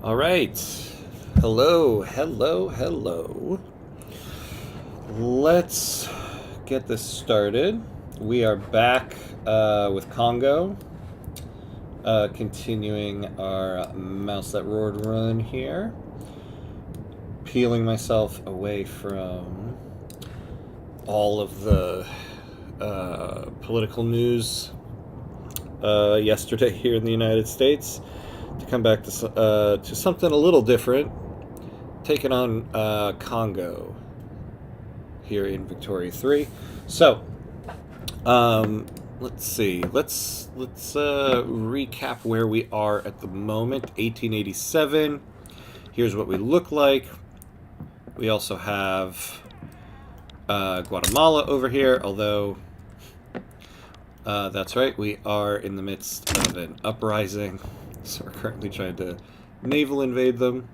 All right. Hello, hello, hello. Let's get this started. We are back with Kongo, continuing our Mouse That Roared run here. Peeling myself away from all of the political news yesterday here in the United States to come back to something a little different, taking on Kongo here in Victoria 3. So, let's see. Let's recap where we are at the moment. 1887. Here's what we look like. We also have Guatemala over here, although that's right, we are in the midst of an uprising, so we're currently trying to naval invade them.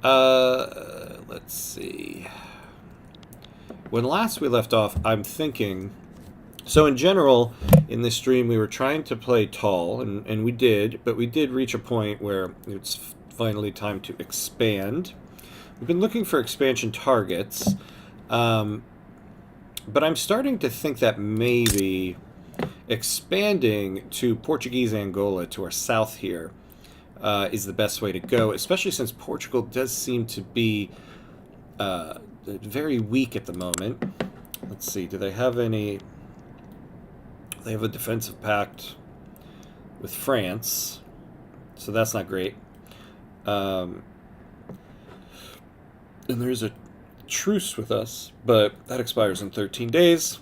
Let's see. When last we left off, I'm thinking... So in general, in this stream, we were trying to play tall, and we did, but we did reach a point where it's finally time to expand. We've been looking for expansion targets, but I'm starting to think that maybe expanding to Portuguese Angola, to our south here, is the best way to go, especially since Portugal does seem to be very weak at the moment. Let's see, do they have any... They have a defensive pact with France, so that's not great. And there's a truce with us, but that expires in 13 days.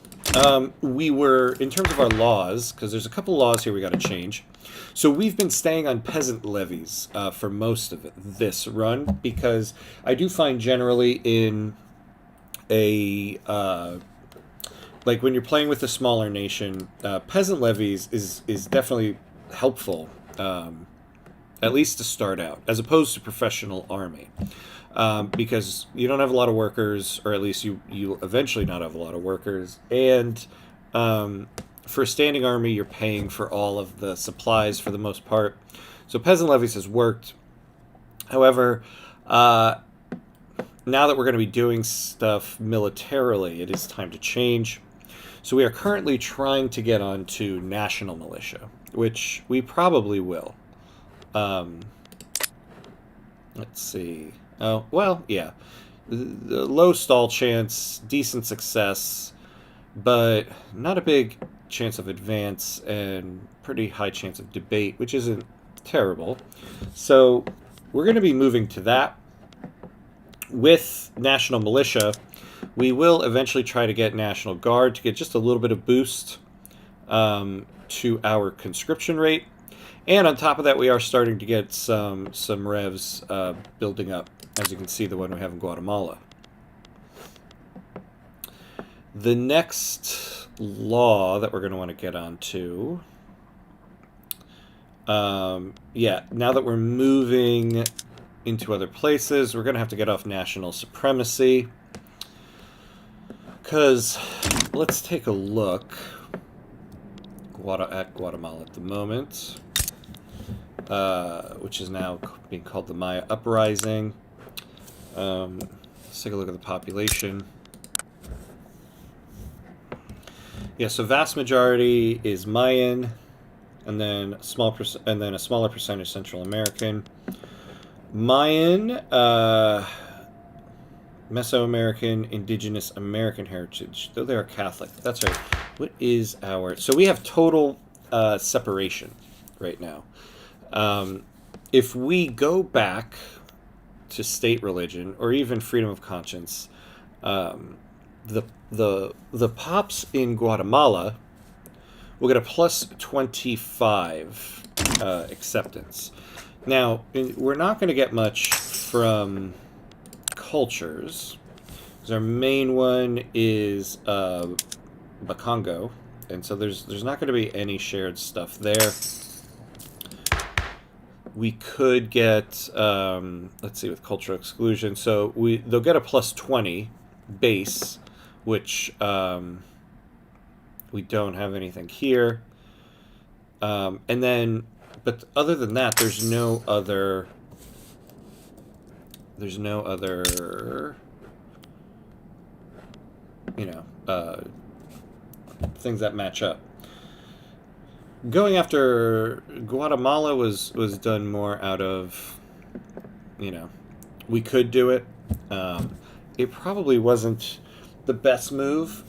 We were, in terms of our laws, because there's a couple laws here we got to change. So we've been staying on peasant levies for most of this run, because I do find generally in a... like when you're playing with a smaller nation, peasant levies is definitely helpful, at least to start out, as opposed to professional army. Because you don't have a lot of workers, or at least you eventually not have a lot of workers, and for a standing army, you're paying for all of the supplies for the most part. So peasant levies has worked. However, now that we're going to be doing stuff militarily, it is time to change. So we are currently trying to get onto national militia, which we probably will. Let's see. Oh, well, yeah. The low stall chance, decent success, but not a big chance of advance, and pretty high chance of debate, which isn't terrible. So we're going to be moving to that. With national militia, we will eventually try to get National Guard to get just a little bit of boost to our conscription rate. And on top of that, we are starting to get some revs building up, as you can see, the one we have in Guatemala. The next law that we're going to want to get onto... yeah, now that we're moving into other places, we're going to have to get off national supremacy. Because, let's take a look at Guatemala at the moment, which is now being called the Maya Uprising. Let's take a look at the population. Yeah, so vast majority is Mayan, and then a smaller percentage Central American. Mayan, Mesoamerican, Indigenous American heritage, though they are Catholic. That's right. What is our... So we have total separation right now. If we go back to state religion, or even freedom of conscience, the pops in Guatemala will get a plus 25 acceptance. Now, we're not going to get much from cultures, because our main one is Kongo, and so there's not going to be any shared stuff there. We could get, let's see, with cultural exclusion, so they'll get a plus 20 base, which we don't have anything here. And then, but other than that, there's no other there's no other, you know, things that match up. Going after Guatemala was done more out of, you know, we could do it. It probably wasn't the best move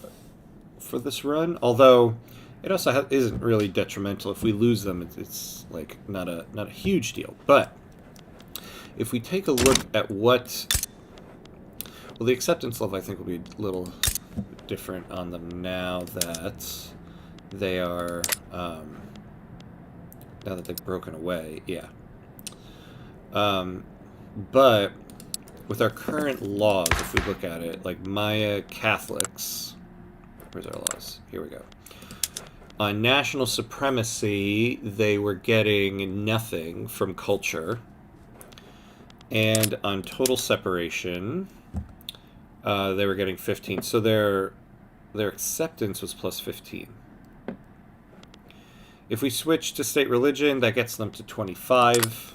for this run, although it also isn't really detrimental. If we lose them, it's like not a huge deal. But if we take a look at what, well, the acceptance level I think will be a little different on them now that they are now that they've broken away. Yeah. But with our current laws, if we look at it, like Maya Catholics, where's our laws? Here we go. On national supremacy, they were getting nothing from culture. And on total separation, they were getting 15. So their acceptance was plus 15. If we switch to state religion, that gets them to 25.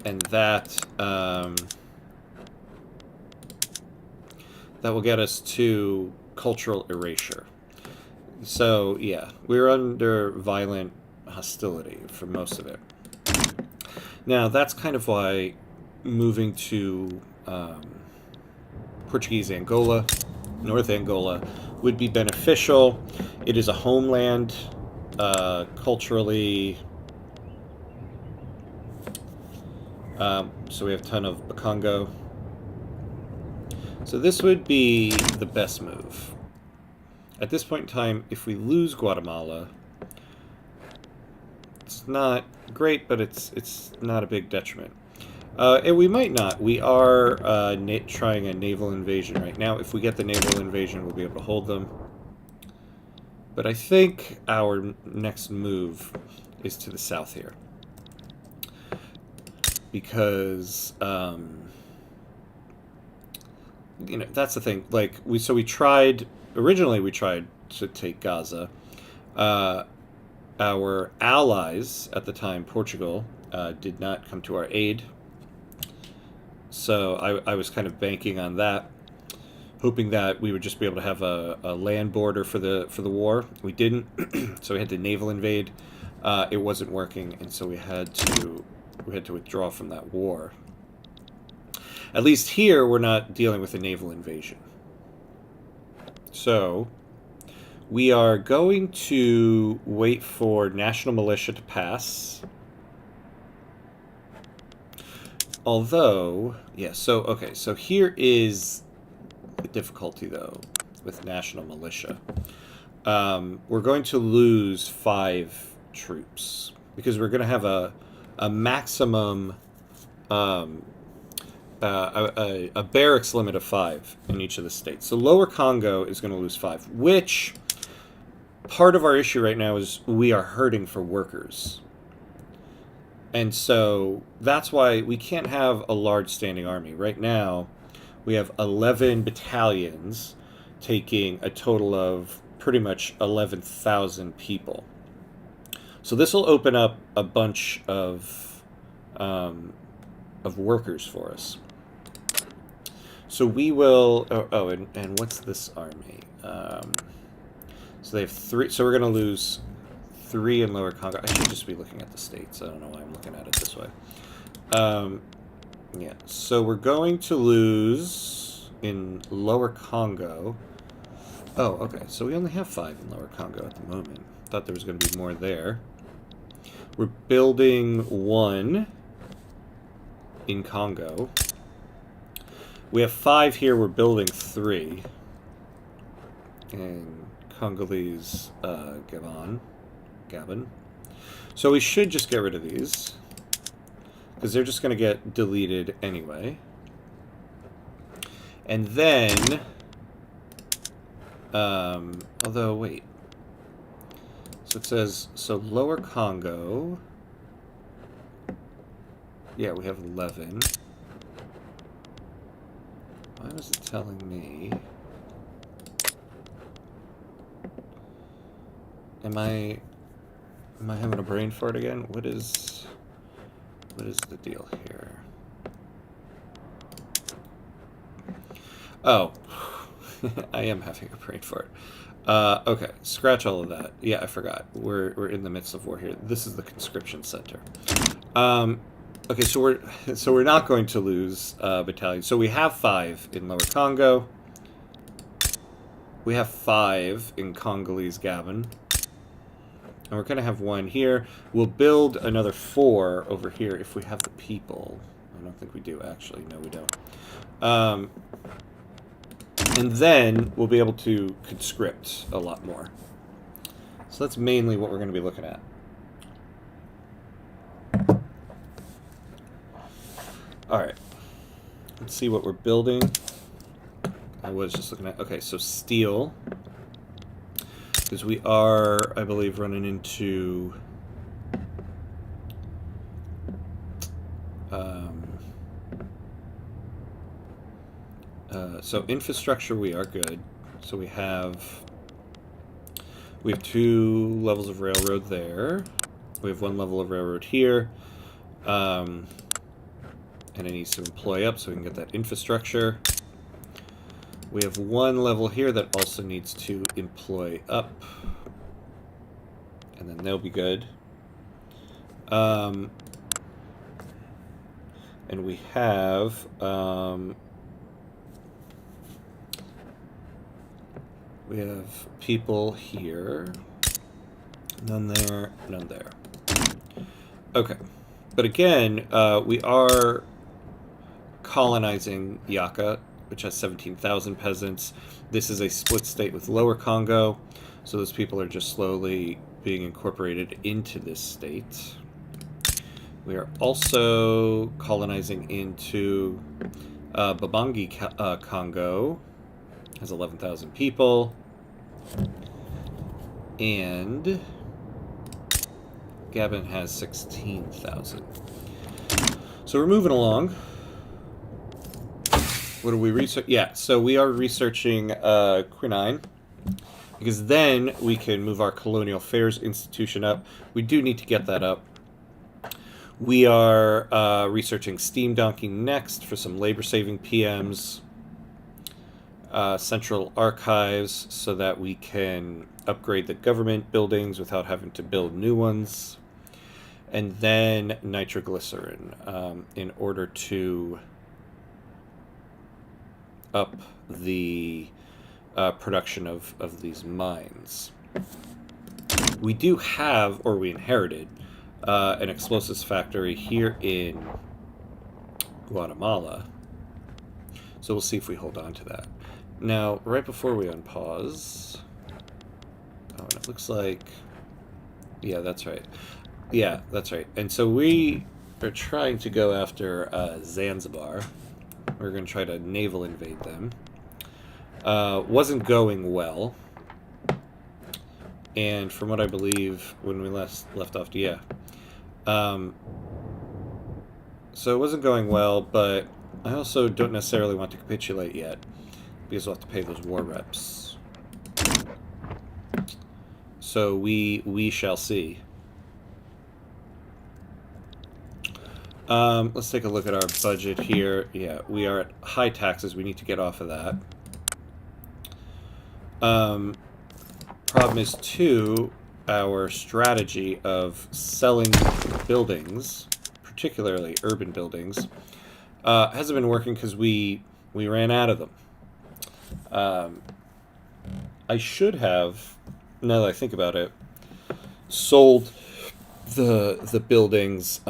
And that will get us to cultural erasure. So, yeah, we're under violent hostility for most of it. Now, that's kind of why moving to Portuguese Angola, North Angola, would be beneficial. It is a homeland, culturally. So we have a ton of Kongo. So this would be the best move. At this point in time, if we lose Guatemala, it's not great, but it's not a big detriment. And we might not. We are trying a naval invasion right now. If we get the naval invasion, we'll be able to hold them. But I think our next move is to the south here. Because, you know, that's the thing. Like, originally we tried to take Gaza. Our allies at the time, Portugal, did not come to our aid. So I was kind of banking on that, hoping that we would just be able to have a land border for the war. We didn't, so we had to naval invade. It wasn't working, and so we had to withdraw from that war. At least here, we're not dealing with a naval invasion. So we are going to wait for national militia to pass. Although, yeah, so here is the difficulty, though, with national militia. We're going to lose 5 troops, because we're going to have a maximum, a barracks limit of 5 in each of the states. So Lower Congo is going to lose 5, which part of our issue right now is we are hurting for workers. And so that's why we can't have a large standing army. Right now, we have 11 battalions taking a total of pretty much 11,000 people. So this will open up a bunch of workers for us. So we will. And what's this army? So they have 3. So we're going to lose 3 in Lower Congo. I should just be looking at the states. I don't know why I'm looking at it this way. Yeah. So we're going to lose in Lower Congo. Oh, okay. So we only have 5 in Lower Congo at the moment. Thought there was going to be more there. We're building 1 in Congo. We have 5 here. We're building 3. And Congolese Gabon. So we should just get rid of these, because they're just going to get deleted anyway. And then, although, wait. So it says, so Lower Congo, yeah, we have 11. Why was it telling me? Am I having a brain fart again? What is... What is the deal here? Oh, I am having a brain fart. Okay, scratch all of that. Yeah, I forgot. We're in the midst of war here. This is the conscription center. Okay, so we're not going to lose battalions. So we have 5 in Lower Congo. We have 5 in Congolese Gabon. And we're going to have 1 here. We'll build another 4 over here if we have the people. I don't think we do, actually. No, we don't. And then we'll be able to conscript a lot more. So that's mainly what we're going to be looking at. Alright. Let's see what we're building. I was just looking at... Okay, so steel. Because we are, I believe, running into... so infrastructure, we are good. So we have 2 levels of railroad there. We have 1 level of railroad here. And it needs to employ up so we can get that infrastructure. We have 1 level here that also needs to employ up. And then they'll be good. And we have... we have people here. None there, none there. Okay. But again, we are colonizing Yaka, which has 17,000 peasants. This is a split state with Lower Congo, so those people are just slowly being incorporated into this state. We are also colonizing into Babangi Congo, has 11,000 people, and Gabon has 16,000. So we're moving along. What are we research? Yeah, so we are researching quinine, because then we can move our colonial affairs institution up. We do need to get that up. We are researching steam donkey next for some labor-saving PMs. Central archives so that we can upgrade the government buildings without having to build new ones. And then nitroglycerin in order to up the production of these mines. We do have, or we inherited, an explosives factory here in Guatemala. So we'll see if we hold on to that. Now, right before we unpause... Oh, and it looks like... Yeah, that's right. Yeah, that's right. And so we are trying to go after Zanzibar. We're going to try to naval invade them. Wasn't going well. And from what I believe, when we left off, yeah. So it wasn't going well, but I also don't necessarily want to capitulate yet, because we'll have to pay those war reps. So we shall see. Let's take a look at our budget here. Yeah, we are at high taxes. We need to get off of that. Problem is, too, our strategy of selling buildings, particularly urban buildings, hasn't been working because we ran out of them. I should have, now that I think about it, sold the buildings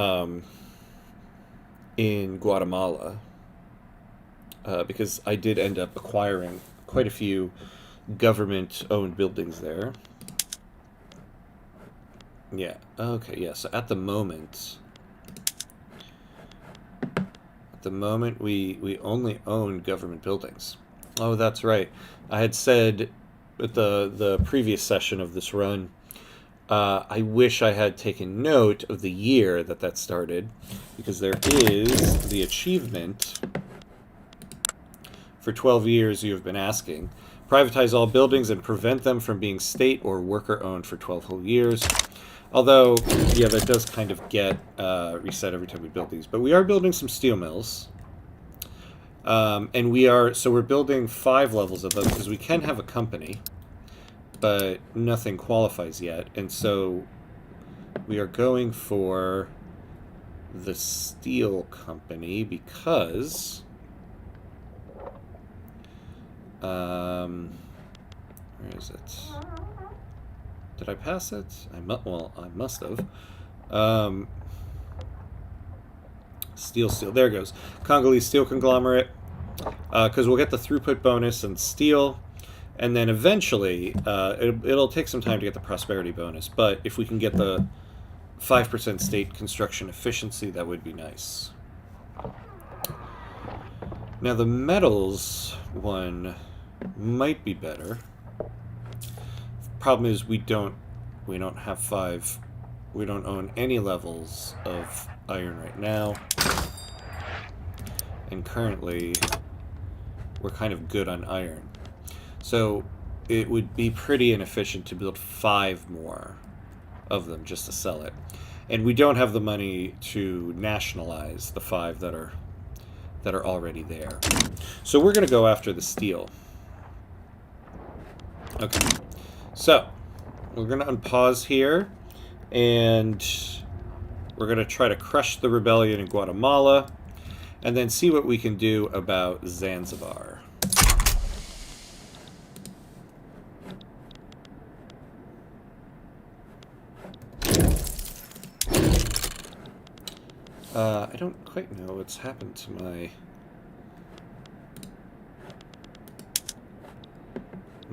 in Guatemala, because I did end up acquiring quite a few government-owned buildings there. Yeah, okay, yeah, so at the moment we only own government buildings. Oh, that's right. I had said at the previous session of this run, I wish I had taken note of the year that started, because there is the achievement for 12 years you have been asking. Privatize all buildings and prevent them from being state or worker-owned for 12 whole years. Although, yeah, that does kind of get reset every time we build these. But we are building some steel mills. And we're building 5 levels of them because we can have a company, but nothing qualifies yet. And so we are going for the steel company because where is it? Did I pass it? I must have. Steel. There it goes. Congolese steel conglomerate. Because we'll get the throughput bonus and steel, and then eventually it'll take some time to get the prosperity bonus. But if we can get the 5% state construction efficiency, that would be nice. Now the metals one might be better. Problem is we don't have 5. We don't own any levels of iron right now, and currently we're kind of good on iron. So it would be pretty inefficient to build 5 more of them just to sell it. And we don't have the money to nationalize the 5 that are already there. So we're going to go after the steel. Okay. So we're going to unpause here, and we're going to try to crush the rebellion in Guatemala, and then see what we can do about Zanzibar. I don't quite know what's happened to my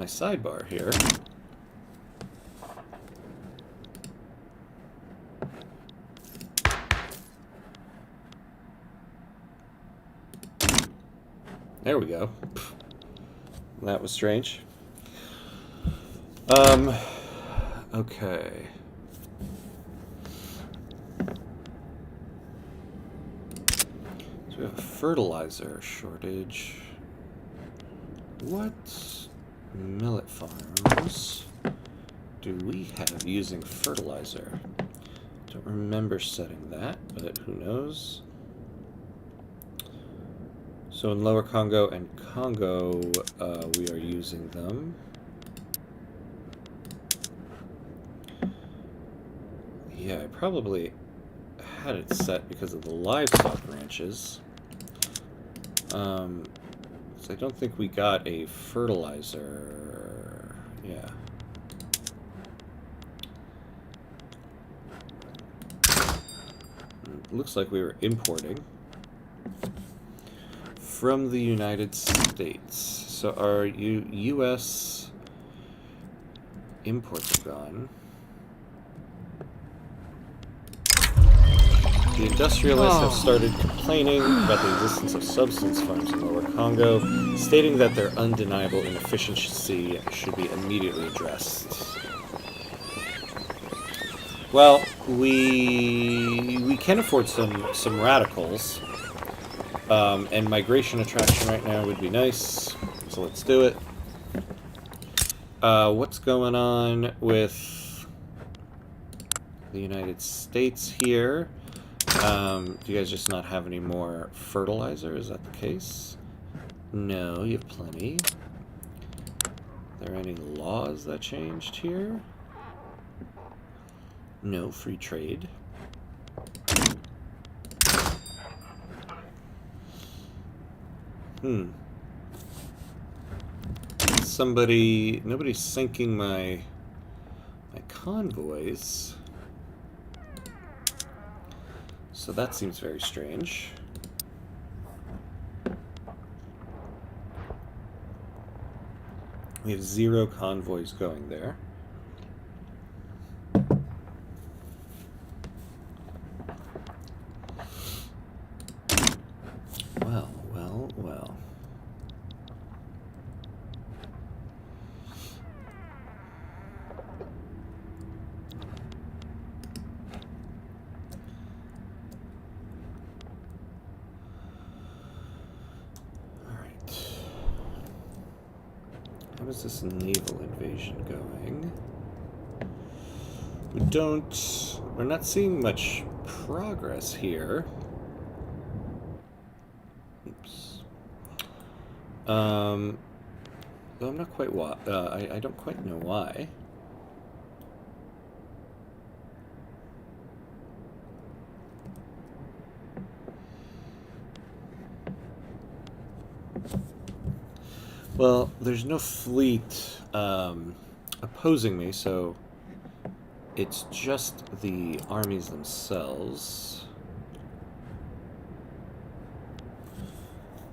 sidebar here. There we go. That was strange. Okay. So we have a fertilizer shortage. What millet farms do we have using fertilizer? Don't remember setting that, but who knows? So in Lower Congo and Congo, we are using them. Yeah, I probably had it set because of the livestock ranches. So I don't think we got a fertilizer. Yeah. Looks like we were importing from the United States. So our U.S. imports are gone. The industrialists have started complaining about the existence of subsistence farms in Lower Congo, stating that their undeniable inefficiency should be immediately addressed. Well, we can afford some radicals, and migration attraction right now would be nice, so let's do it. What's going on with the United States here? Do you guys just not have any more fertilizer? Is that the case? No, you have plenty. Are there any laws that changed here? No, free trade. Nobody's sinking my convoys. So that seems very strange. We have 0 convoys going there. Well. How is this naval invasion going? We're not seeing much progress here. Oops. Though I'm not quite I don't quite know why. Well, there's no fleet opposing me, so it's just the armies themselves.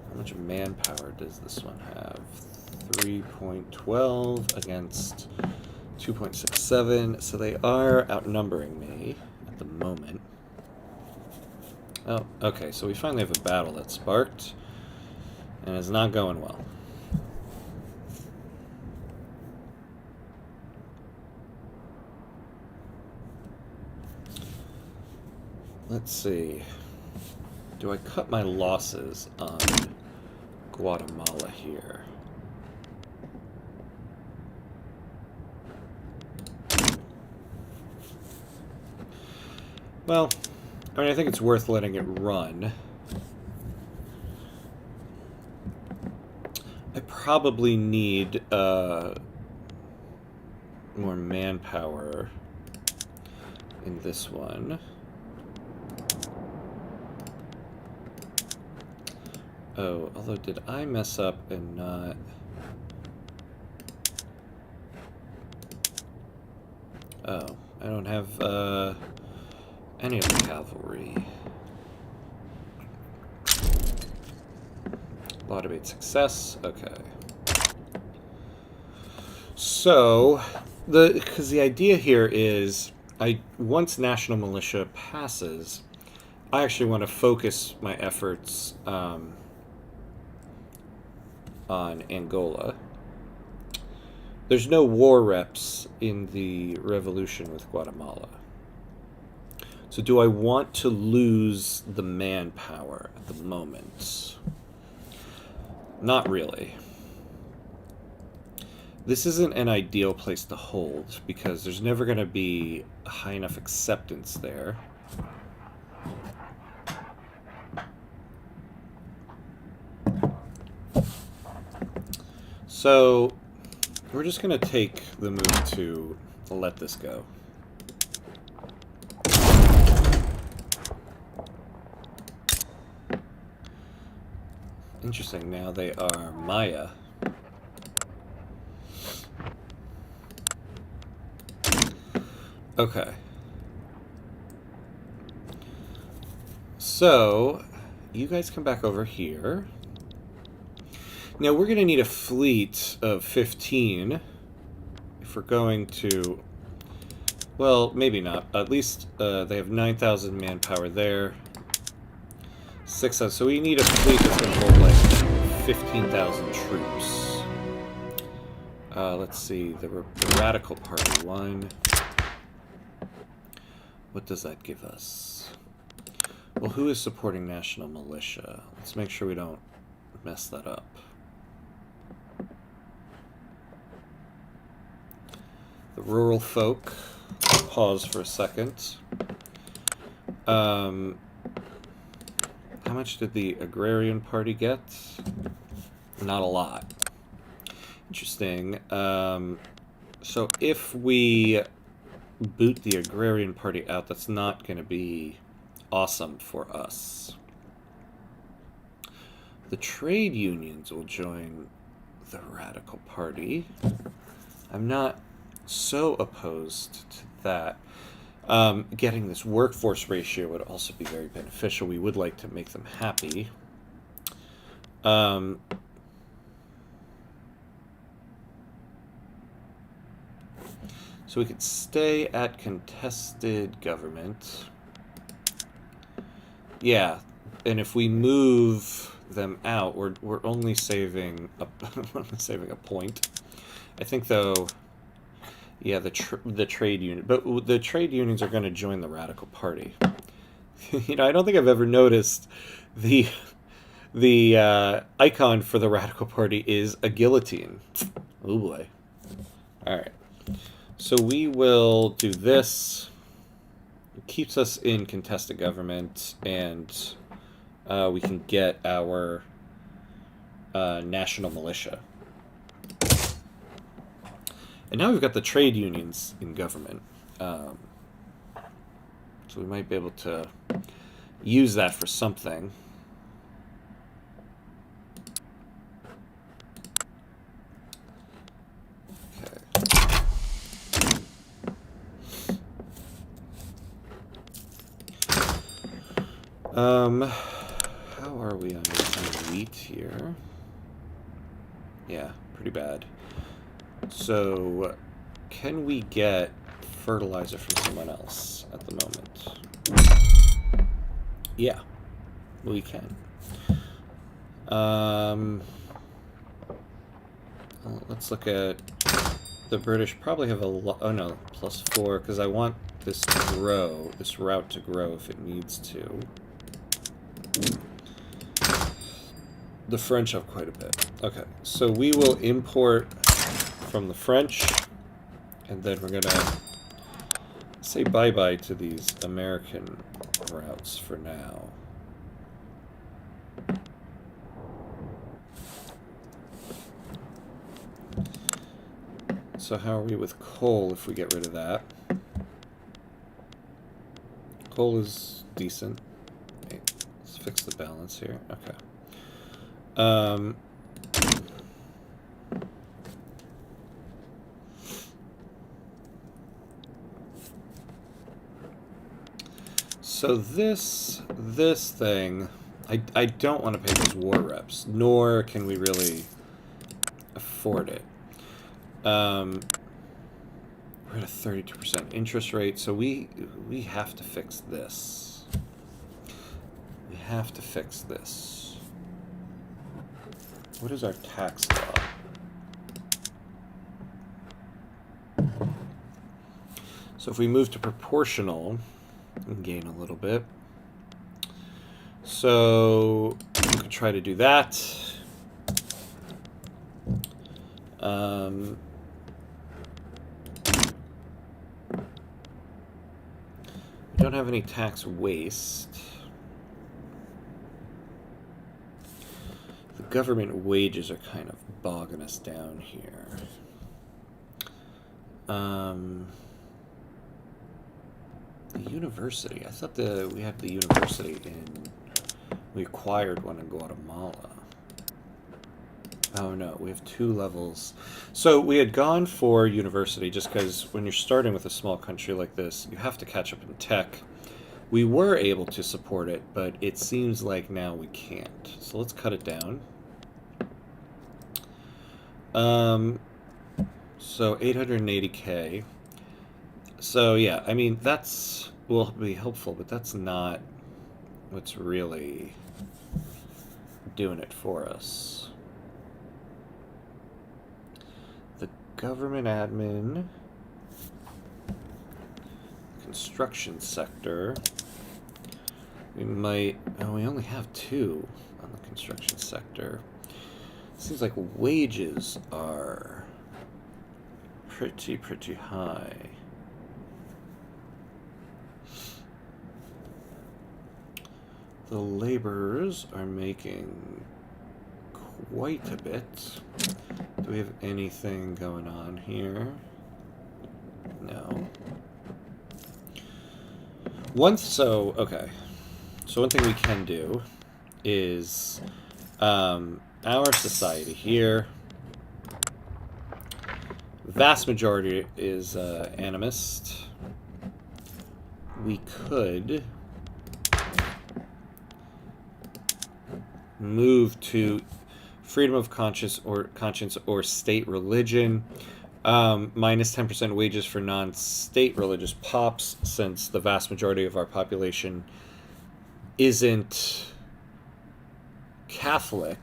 How much manpower does this one have? 3.12 against 2.67, so they are outnumbering me at the moment. Oh, okay, so we finally have a battle that sparked, and it's not going well. Let's see. Do I cut my losses on Guatemala here? Well, I mean, I think it's worth letting it run. I probably need more manpower in this one. Oh, although did I mess up and not... Oh, I don't have any of the cavalry. Law debate success, okay. So, because the idea here is, once National Militia passes, I actually want to focus my efforts on Angola. There's no war reps in the revolution with Guatemala. So do I want to lose the manpower at the moment? Not really. This isn't an ideal place to hold because there's never going to be a high enough acceptance there. So we're just going to take the move to let this go. Interesting, now they are Maya. Okay. So, you guys come back over here. Now, we're going to need a fleet of 15 if we're going to... Well, maybe not. At least they have 9,000 manpower there. 6,000. So we need a fleet that's going to hold like 15,000 troops. Let's see. The Radical Party 1. What does that give us? Well, who is supporting National Militia? Let's make sure we don't mess that up. The rural folk. Pause for a second. How much did the Agrarian Party get? Not a lot. Interesting. So if we boot the Agrarian Party out, that's not going to be awesome for us. The trade unions will join the Radical Party. I'm not so opposed to that. Getting this workforce ratio would also be very beneficial. We would like to make them happy. So we could stay at contested government. Yeah, and if we move them out, we're only saving a saving a point. I think though. Yeah, the trade union, but the trade unions are going to join the Radical Party. You know, I don't think I've ever noticed the icon for the Radical Party is a guillotine. Oh boy! All right, So we will do this. It keeps us in contested government, and we can get our national militia. And now we've got the trade unions in government. So we might be able to use that for something. How are we on wheat here? Yeah, pretty bad. So, can we get fertilizer from someone else at the moment? Yeah, we can. Let's look at the British. Probably have a lot. Oh no, +4 because I want this to grow. This route to grow if it needs to. The French have quite a bit. Okay, so we will import from the French, and then we're gonna say bye-bye to these American routes for now. So how are we with coal if we get rid of that? Coal is decent. Okay, let's fix the balance here. Okay. So this thing, I don't want to pay those war reps, nor can we really afford it. We're at a 32% interest rate, so we have to fix this. We have to fix this. What is our tax law? So if we move to proportional, we can gain a little bit. So we could try to do that. We don't have any tax waste. The government wages are kind of bogging us down here. The university. I thought we had the university we acquired one in Guatemala. Oh no, we have 2 levels. So we had gone for university just because when you're starting with a small country like this, you have to catch up in tech. We were able to support it, but it seems like now we can't. So let's cut it down. So 880K. So yeah, I mean, that's will be helpful, but that's not what's really doing it for us. The government admin, construction sector. We might. Oh, we only have 2 on the construction sector. Seems like wages are pretty high. The laborers are making quite a bit. Do we have anything going on here? No. Okay. So one thing we can do is our society here, vast majority is animist. We could move to freedom of conscience or state religion. Minus 10% wages for non-state religious pops, since the vast majority of our population isn't Catholic.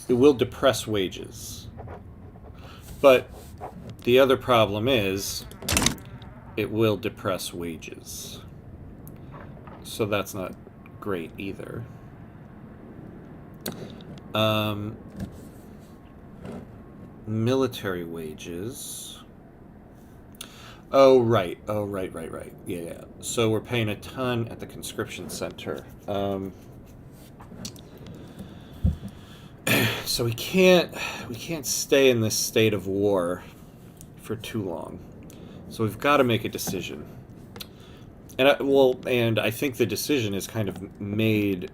It will depress wages. But the other problem is it will depress wages. So that's not great either. military wages. Oh, right. Oh, right. Yeah, yeah. So we're paying a ton at the conscription center. So we can't stay in this state of war for too long. So we've got to make a decision. And I think the decision is kind of made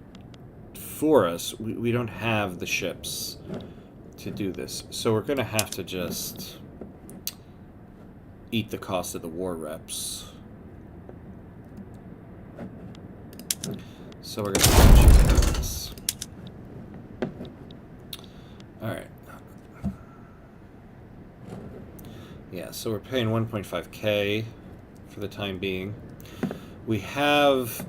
for us. We don't have the ships to do this. So we're going to have to just eat the cost of the war reps. So we're going to have to choose this. Alright. Yeah, so we're paying 1.5k for the time being. We have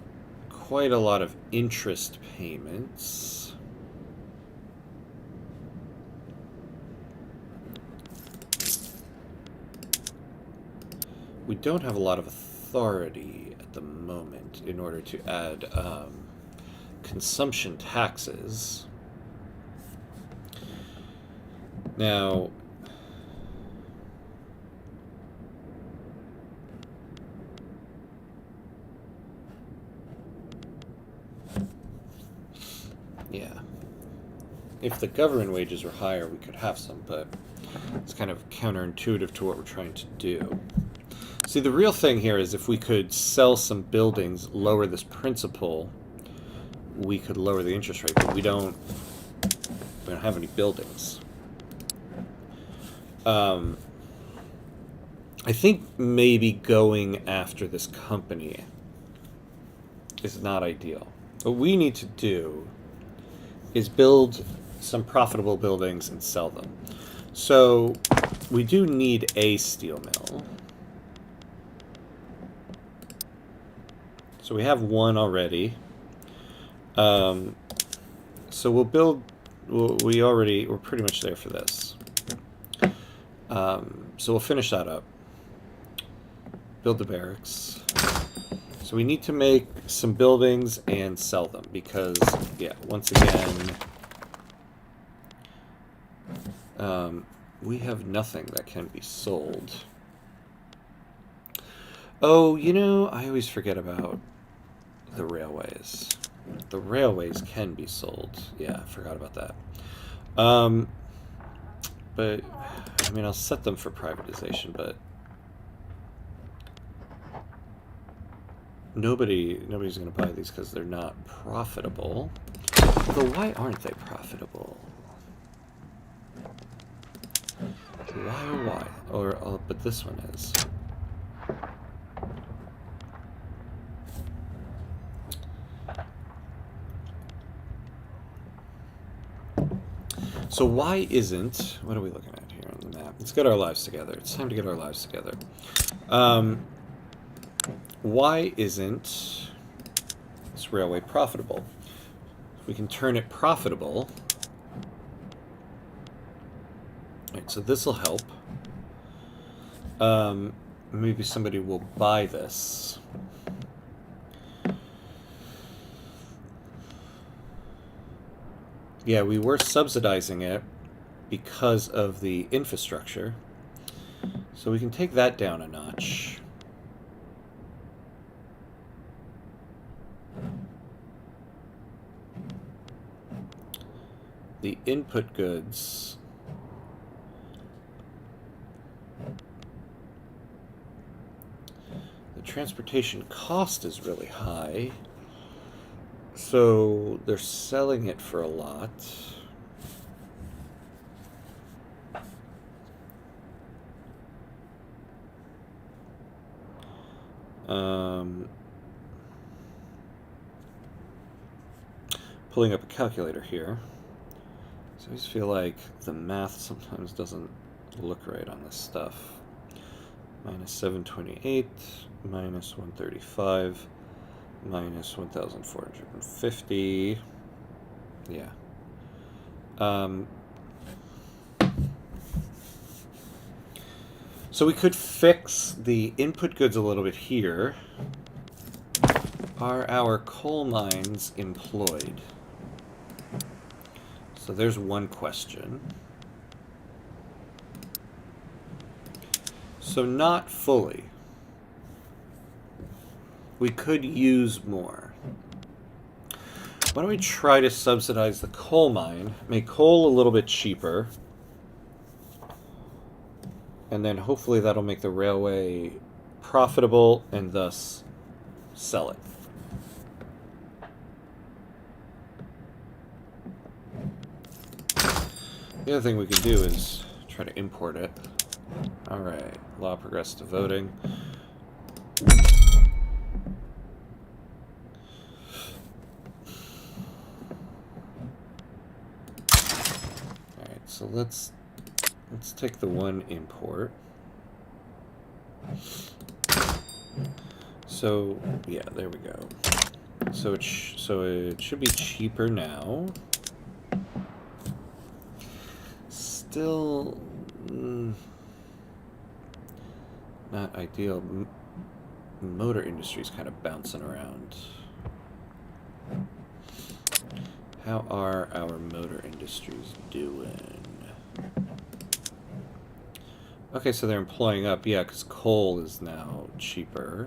quite a lot of interest payments. We don't have a lot of authority at the moment in order to add consumption taxes. Now, yeah, if the government wages were higher, we could have some, but it's kind of counterintuitive to what we're trying to do. See, the real thing here is if we could sell some buildings, lower this principal, we could lower the interest rate, but we don't have any buildings. I think maybe going after this company is not ideal. What we need to do is build some profitable buildings and sell them. So we do need a steel mill. So we have one already. So we'll build. We're pretty much there for this. So we'll finish that up. Build the barracks. So we need to make some buildings and sell them because, yeah, once again, we have nothing that can be sold. Oh, you know, I always forget about the railways. The railways can be sold. Yeah, I forgot about that. But, I mean, I'll set them for privatization, but nobody's going to buy these because they're not profitable. Although, why aren't they profitable? Why or why? But this one is. So why isn't... What are we looking at here on the map? Let's get our lives together. It's time to get our lives together. Why isn't this railway profitable? If we can turn it profitable... Alright, so this will help. Maybe somebody will buy this. Yeah, we were subsidizing it because of the infrastructure. So we can take that down a notch. The input goods. The transportation cost is really high. So they're selling it for a lot. Pulling up a calculator here. So I just feel like the math sometimes doesn't look right on this stuff. Minus 728, minus 135. Minus 1,450. Yeah. So we could fix the input goods a little bit here. Are our coal mines employed? So there's one question. So not fully. We could use more. Why don't we try to subsidize the coal mine, make coal a little bit cheaper, and then hopefully that'll make the railway profitable and thus sell it. The other thing we can do is try to import it. Alright, law progressed to voting. Alright, so let's take the one import. So yeah, there we go. So it should be cheaper now. Still not ideal. Motor industry's kind of bouncing around. How are our motor industries doing? Okay, so they're employing up. Yeah, because coal is now cheaper.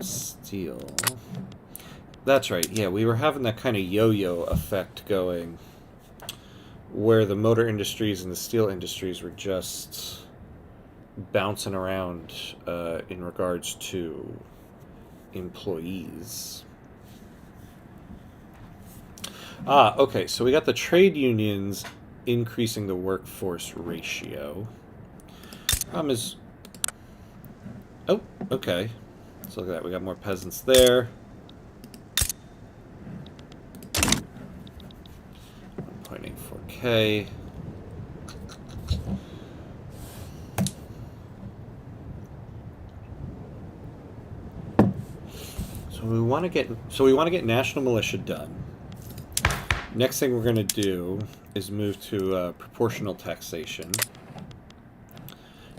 Steel. That's right. Yeah, we were having that kind of yo-yo effect going where the motor industries and the steel industries were just bouncing around in regards to employees. Okay, so we got the trade unions increasing the workforce ratio. Problem is... Oh, okay. So look at that, we got more peasants there. 1.84K. So we want to get national militia done. Next thing we're going to do is move to proportional taxation.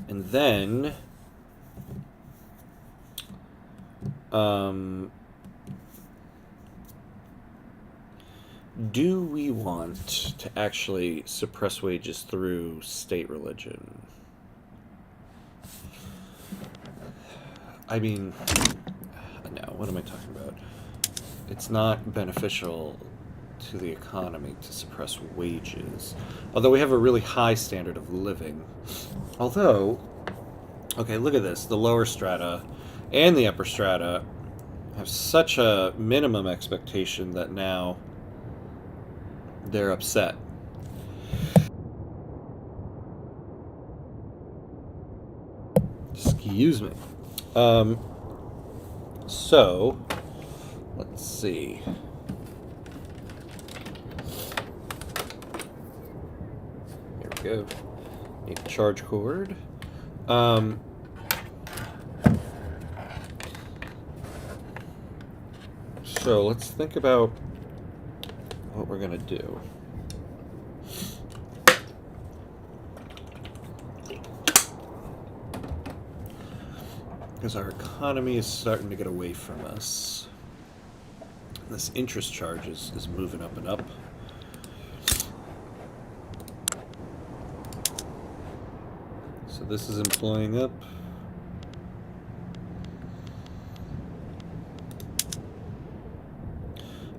And then do we want to actually suppress wages through state religion? I mean, no, what am I talking about? It's not beneficial to the economy to suppress wages. Although we have a really high standard of living. Although, okay, look at this. The lower strata and the upper strata have such a minimum expectation that now they're upset. Excuse me. So, let's see. Here we go. Need a charge cord. So let's think about what we're gonna do. Because our economy is starting to get away from us. This interest charge is moving up and up. So this is employing up.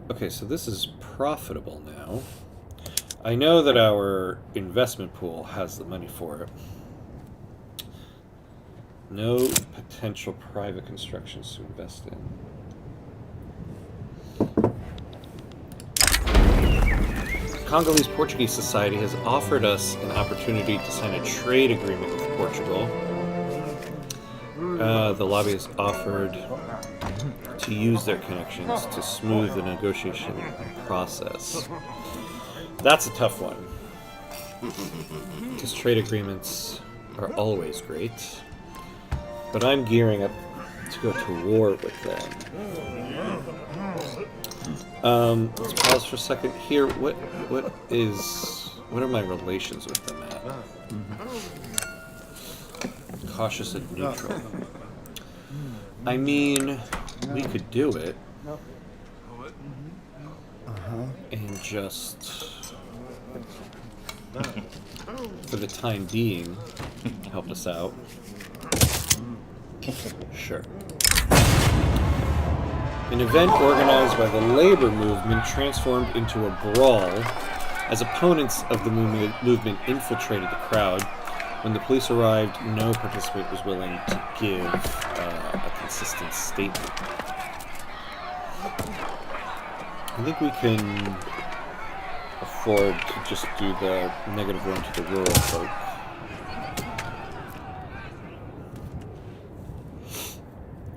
Okay, so this is profitable now. I know that our investment pool has the money for it. No potential private constructions to invest in. Congolese Portuguese Society has offered us an opportunity to sign a trade agreement with Portugal. The lobby has offered to use their connections to smooth the negotiation process. That's a tough one, because trade agreements are always great. But I'm gearing up to go to war with them. Let's pause for a second here. What are my relations with them at? Cautious and neutral. I mean, we could do it. And just for the time being, help us out. Sure. An event organized by the labor movement transformed into a brawl as opponents of the movement infiltrated the crowd. When the police arrived, no participant was willing to give a consistent statement. I think we can afford to just do the -1 to the rural folk.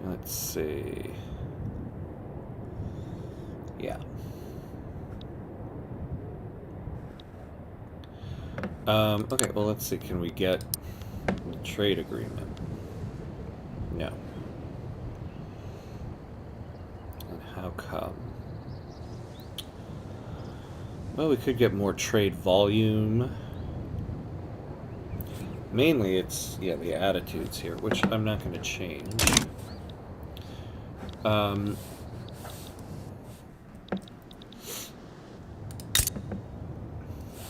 Let's see. Yeah. Okay, well, let's see. Can we get the trade agreement? No. And how come? Well, we could get more trade volume. Mainly, it's, yeah, the attitudes here, which I'm not going to change.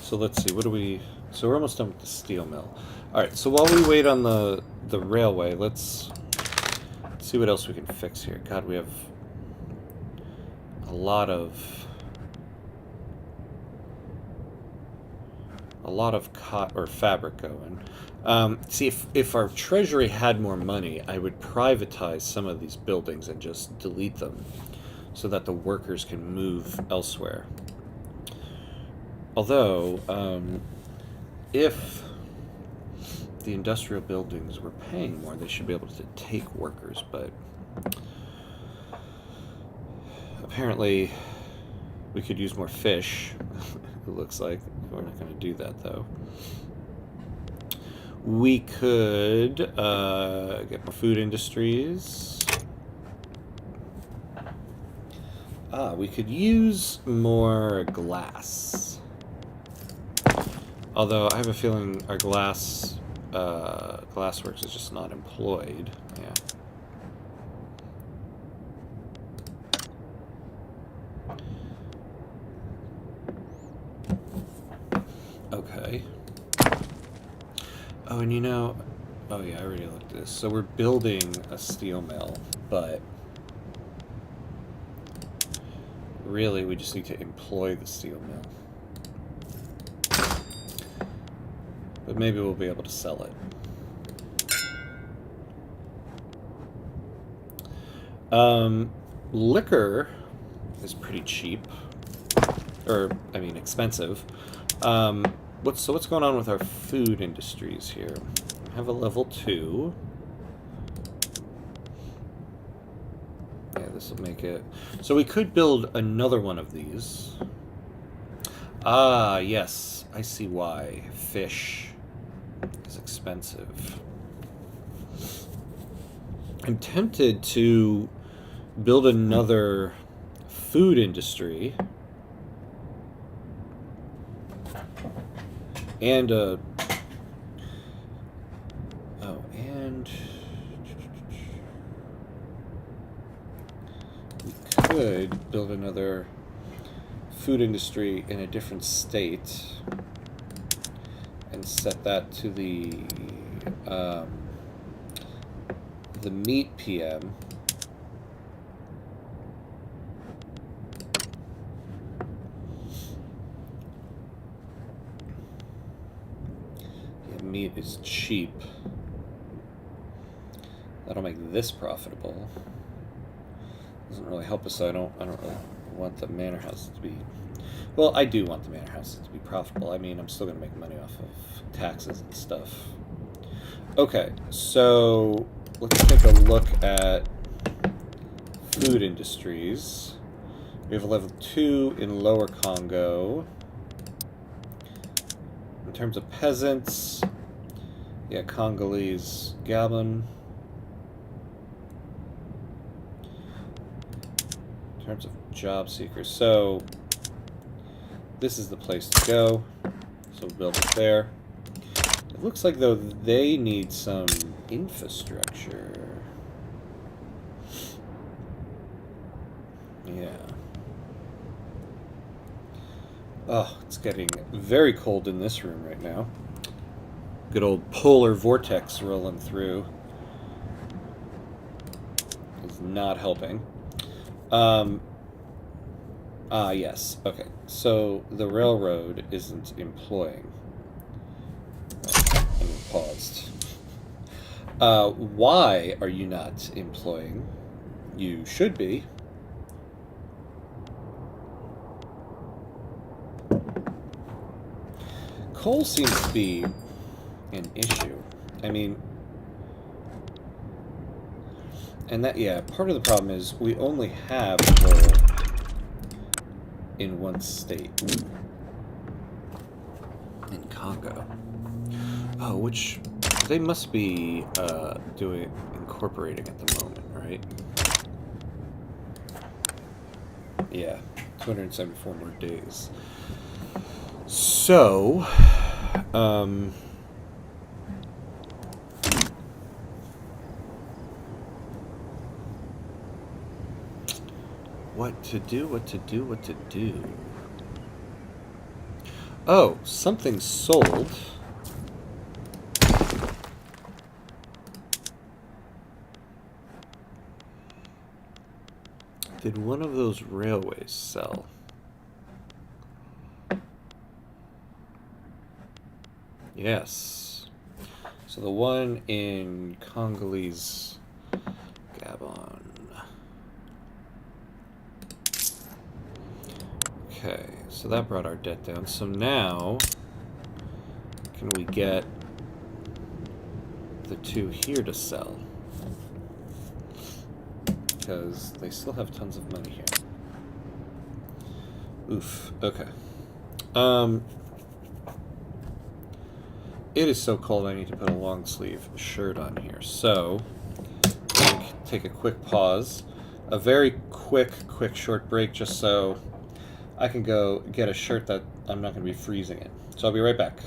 So let's see, what do we... So we're almost done with the steel mill. Alright, so while we wait on the railway, let's see what else we can fix here. God, we have a lot of fabric going. See, if our treasury had more money, I would privatize some of these buildings and just delete them so that the workers can move elsewhere. Although, if the industrial buildings were paying more, they should be able to take workers, but apparently we could use more fish, it looks like. We're not going to do that, though. We could get more food industries. We could use more glass. Although I have a feeling our glassworks is just not employed. Yeah. Okay. Oh, and you know, oh yeah, I already looked at this. So we're building a steel mill, but really we just need to employ the steel mill. But maybe we'll be able to sell it. Liquor is pretty cheap. Or, I mean, expensive. What's going on with our food industries here? We have a level 2. Yeah, this will make it... So we could build another one of these. Ah, yes. I see why. Fish is expensive. I'm tempted to build another food industry. And, we could build another food industry in a different state and set that to the meat PM. Meat is cheap. That'll make this profitable. Doesn't really help us, so I don't really want the manor houses to be... Well, I do want the manor houses to be profitable. I mean, I'm still going to make money off of taxes and stuff. Okay, so let's take a look at food industries. We have a level 2 in Lower Kongo. In terms of peasants, yeah, Congolese, Gabon. In terms of job seekers, so this is the place to go. So we'll build it there. It looks like, though, they need some infrastructure. Yeah. Oh, it's getting very cold in this room right now. Good old polar vortex rolling through is not helping. Um, yes. Okay. So the railroad isn't employing. I'm paused. Why are you not employing? You should be. Coal seems to be an issue. I mean, and that, yeah, part of the problem is we only have coal in one state, in Congo. Oh, which they must be incorporating at the moment, right? Yeah, 274 more days. So, um, what to do, what to do, what to do. Oh, something sold. Did one of those railways sell? Yes. So the one in Congolese Gabon. Okay, so that brought our debt down. So now, can we get the two here to sell? Because they still have tons of money here. Oof. Okay. It is so cold I need to put a long sleeve shirt on here. So, take a quick pause. A very quick short break just so I can go get a shirt that I'm not going to be freezing in. So I'll be right back.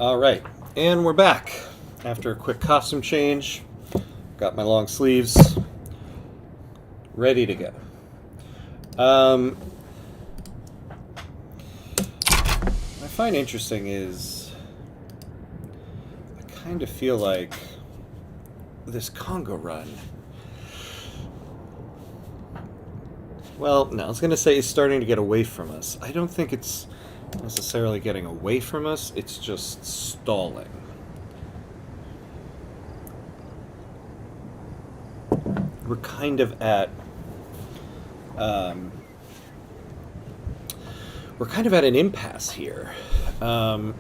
Alright, and we're back. After a quick costume change, got my long sleeves, ready to go. What I find interesting is I kind of feel like this Kongo run, well, no, I was going to say it's starting to get away from us. I don't think it's necessarily getting away from us, it's just stalling. We're kind of at an impasse here. The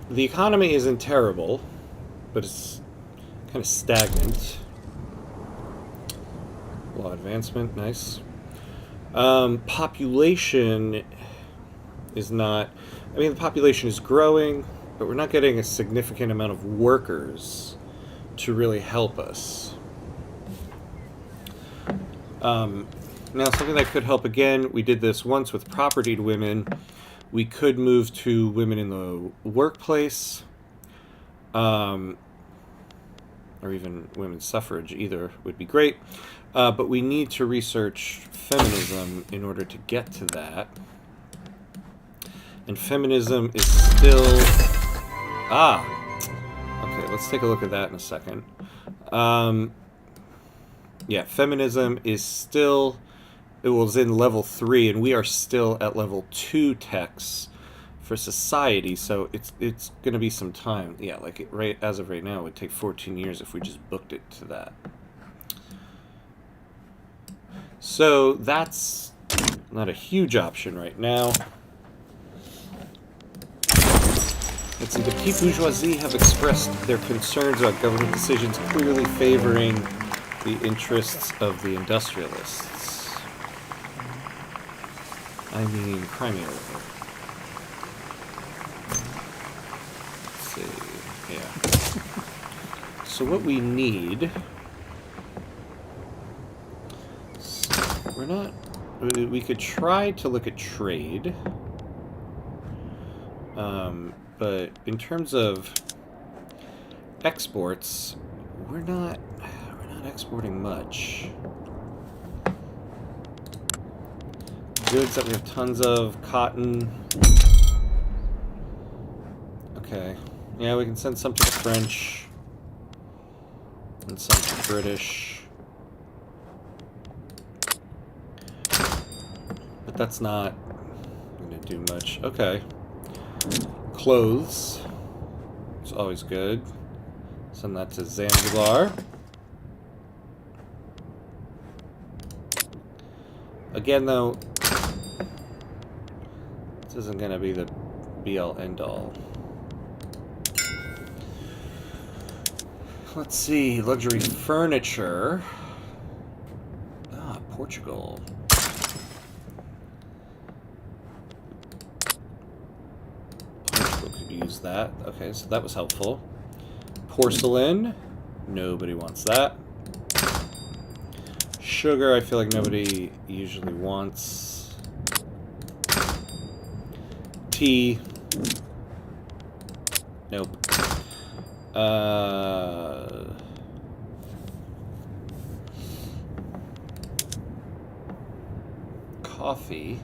economy isn't terrible, but it's kind of stagnant. Law advancement, nice. Population is not... I mean, the population is growing, but we're not getting a significant amount of workers to really help us. Now, something that could help again, we did this once with propertied women. We could move to women in the workplace, or even women's suffrage, either would be great. But we need to research feminism in order to get to that. And feminism is still... Okay, let's take a look at that in a second. Yeah, feminism is still... It was in level 3, and we are still at level 2 techs for society, so it's going to be some time. Yeah, like right as of right now, it would take 14 years if we just booked it to that. So that's not a huge option right now. Let's see, the petite bourgeoisie have expressed their concerns about government decisions clearly favoring the interests of the industrialists. I mean, Crimea River. Let's see, yeah. So what we need... We're not... We could try to look at trade. But in terms of exports, we're not exporting much. Goods that we have tons of, cotton. Okay. Yeah, we can send some to the French. And some to the British. But that's not going to do much. Okay. Clothes. It's always good. Send that to Zanzibar. Again, though, this isn't going to be the be-all, end-all. Let's see. Luxury furniture. Portugal. Use that. Okay, so that was helpful. Porcelain. Nobody wants that. Sugar, I feel like nobody usually wants. Tea. Nope. Coffee.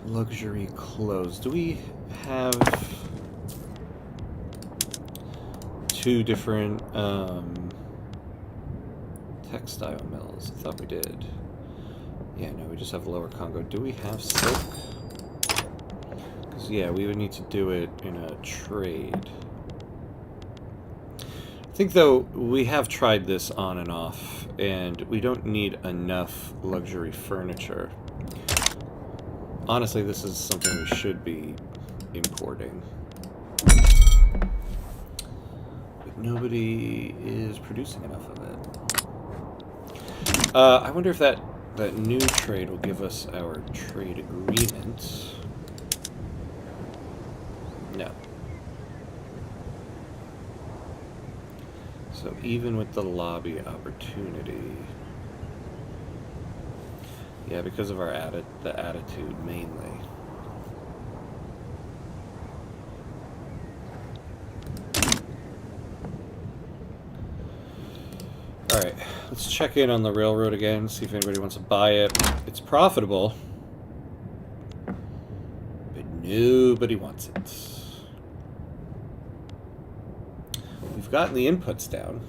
Luxury clothes. Do we have two different textile mills? I thought we did. Yeah, no, we just have Lower Congo. Do we have silk? Because, yeah, we would need to do it in a trade. I think, though, we have tried this on and off, and we don't need enough luxury furniture. Honestly, this is something we should be importing. But nobody is producing enough of it. I wonder if that new trade will give us our trade agreement. No. So even with the lobby opportunity... Yeah, because of our the attitude, mainly. Alright, let's check in on the railroad again, see if anybody wants to buy it. It's profitable, but nobody wants it. We've gotten the inputs down.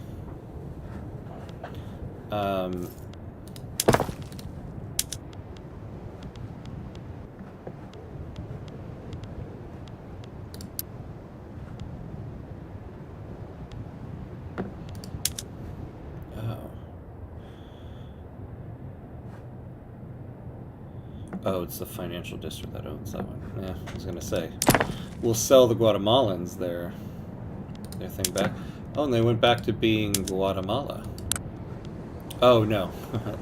Oh, it's the financial district that owns that one. Yeah, I was gonna say. We'll sell the Guatemalans their thing back. Oh, and they went back to being Guatemala. Oh, no.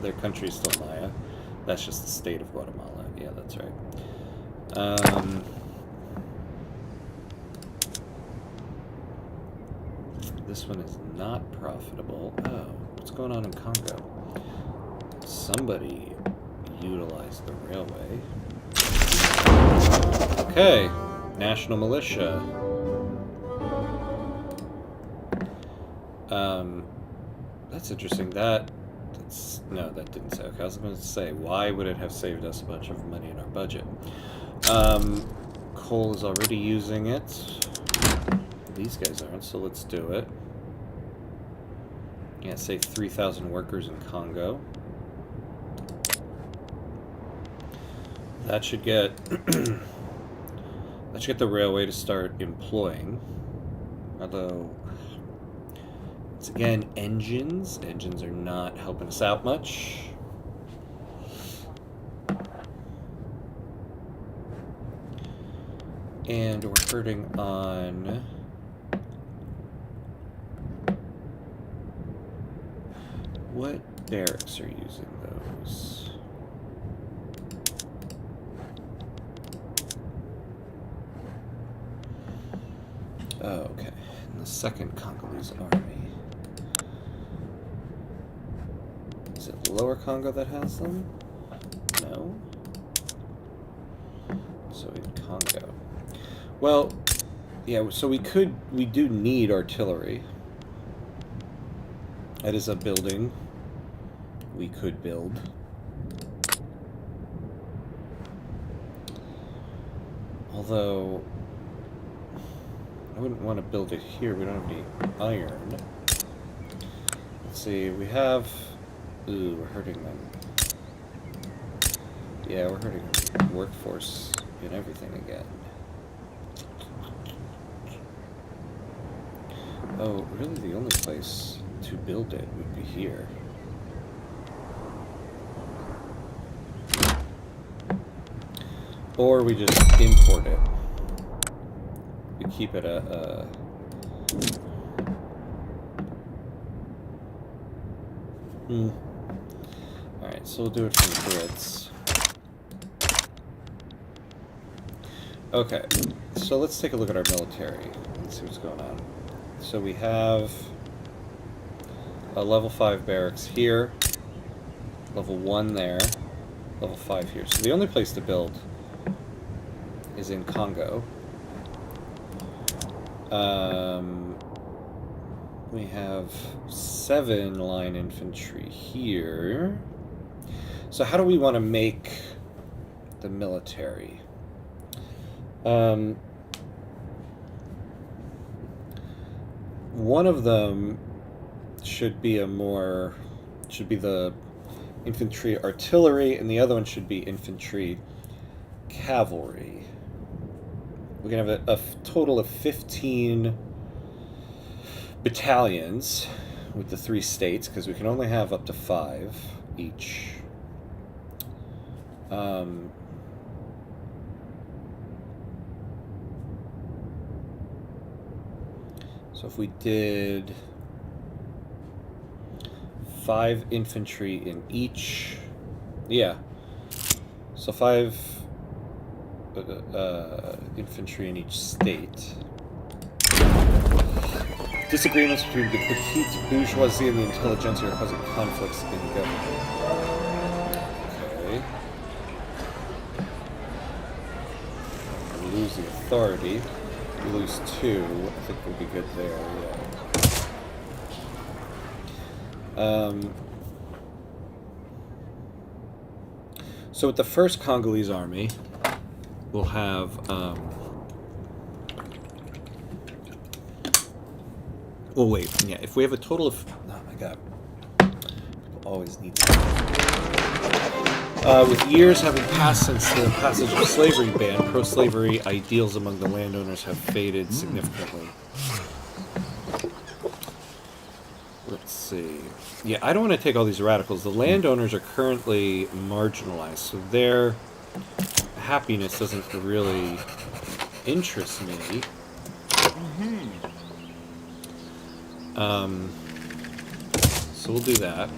Their country's still Maya. That's just the state of Guatemala. Yeah, that's right. This one is not profitable. Oh, what's going on in Congo? Somebody utilized the railway. Okay, National Militia. That's interesting. No, that didn't say. Okay, I was going to say, why would it have saved us a bunch of money in our budget? Coal is already using it. These guys aren't, so let's do it. Yeah, save 3,000 workers in Congo. That should get that should get the railway to start employing. Although it's again engines. Engines are not helping us out much. And we're hurting on what barracks are using those? Oh, okay. And the second Congolese army. Is it Lower Congo that has them? No. So in Congo. Well, yeah, so we do need artillery. That is a building we could build. Although, I wouldn't want to build it here. We don't have any iron. Let's see, we have... Ooh, we're hurting them. Yeah, we're hurting workforce and everything again. Oh, really the only place to build it would be here. Or we just import it. We keep it a Alright, so we'll do it from the Brits. Okay, so let's take a look at our military and see what's going on. So we have a level 5 barracks here, level 1 there, level 5 here. So the only place to build is in Congo. We have 7 line infantry here. So how do we want to make the military? One of them should be the infantry artillery, and the other one should be infantry cavalry. We can have a total of 15 battalions with the 3 states, because we can only have up to 5 each. So if we did 5 infantry in each, yeah. So 5 infantry in each state. Disagreements between the petite bourgeoisie and the intelligentsia are causing conflicts in government. Okay. We lose the authority. We lose 2. I think we'll be good there, yeah. So with the first Congolese army, we'll have... well, wait, yeah, if we have a total of... Oh my god. People always need to... with years having passed since the passage of the slavery ban, pro-slavery ideals among the landowners have faded significantly. Let's see. Yeah, I don't want to take all these radicals. The landowners are currently marginalized, so their happiness doesn't really interest me. So we'll do that.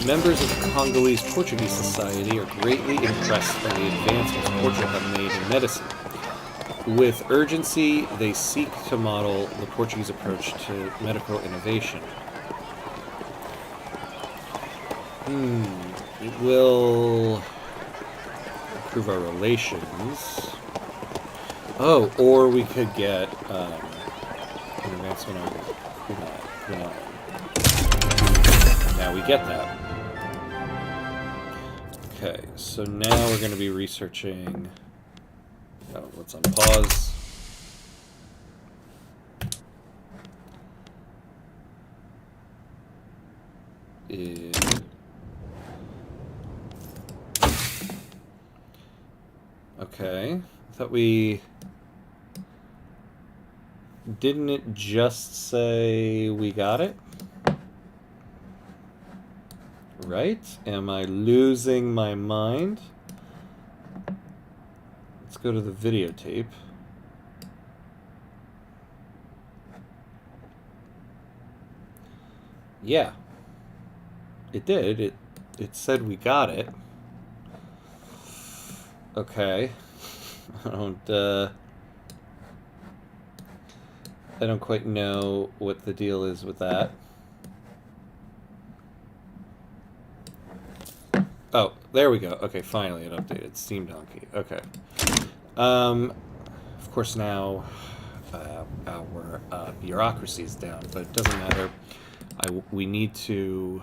Members of the Congolese Portuguese Society are greatly impressed by the advancements Portugal have made in medicine. With urgency, they seek to model the Portuguese approach to medical innovation. It will improve our relations. Oh, or we could get an advancement on... Now we get that. Okay, so now we're going to be researching... Oh, let's unpause. Okay, I thought we... Didn't it just say we got it? Right? Am I losing my mind? Let's go to the videotape. Yeah. It did. It said we got it. Okay. I don't quite know what the deal is with that. Oh, there we go. Okay, finally it updated. Steam Donkey. Okay. Of course now our bureaucracy is down, but it doesn't matter. We need to...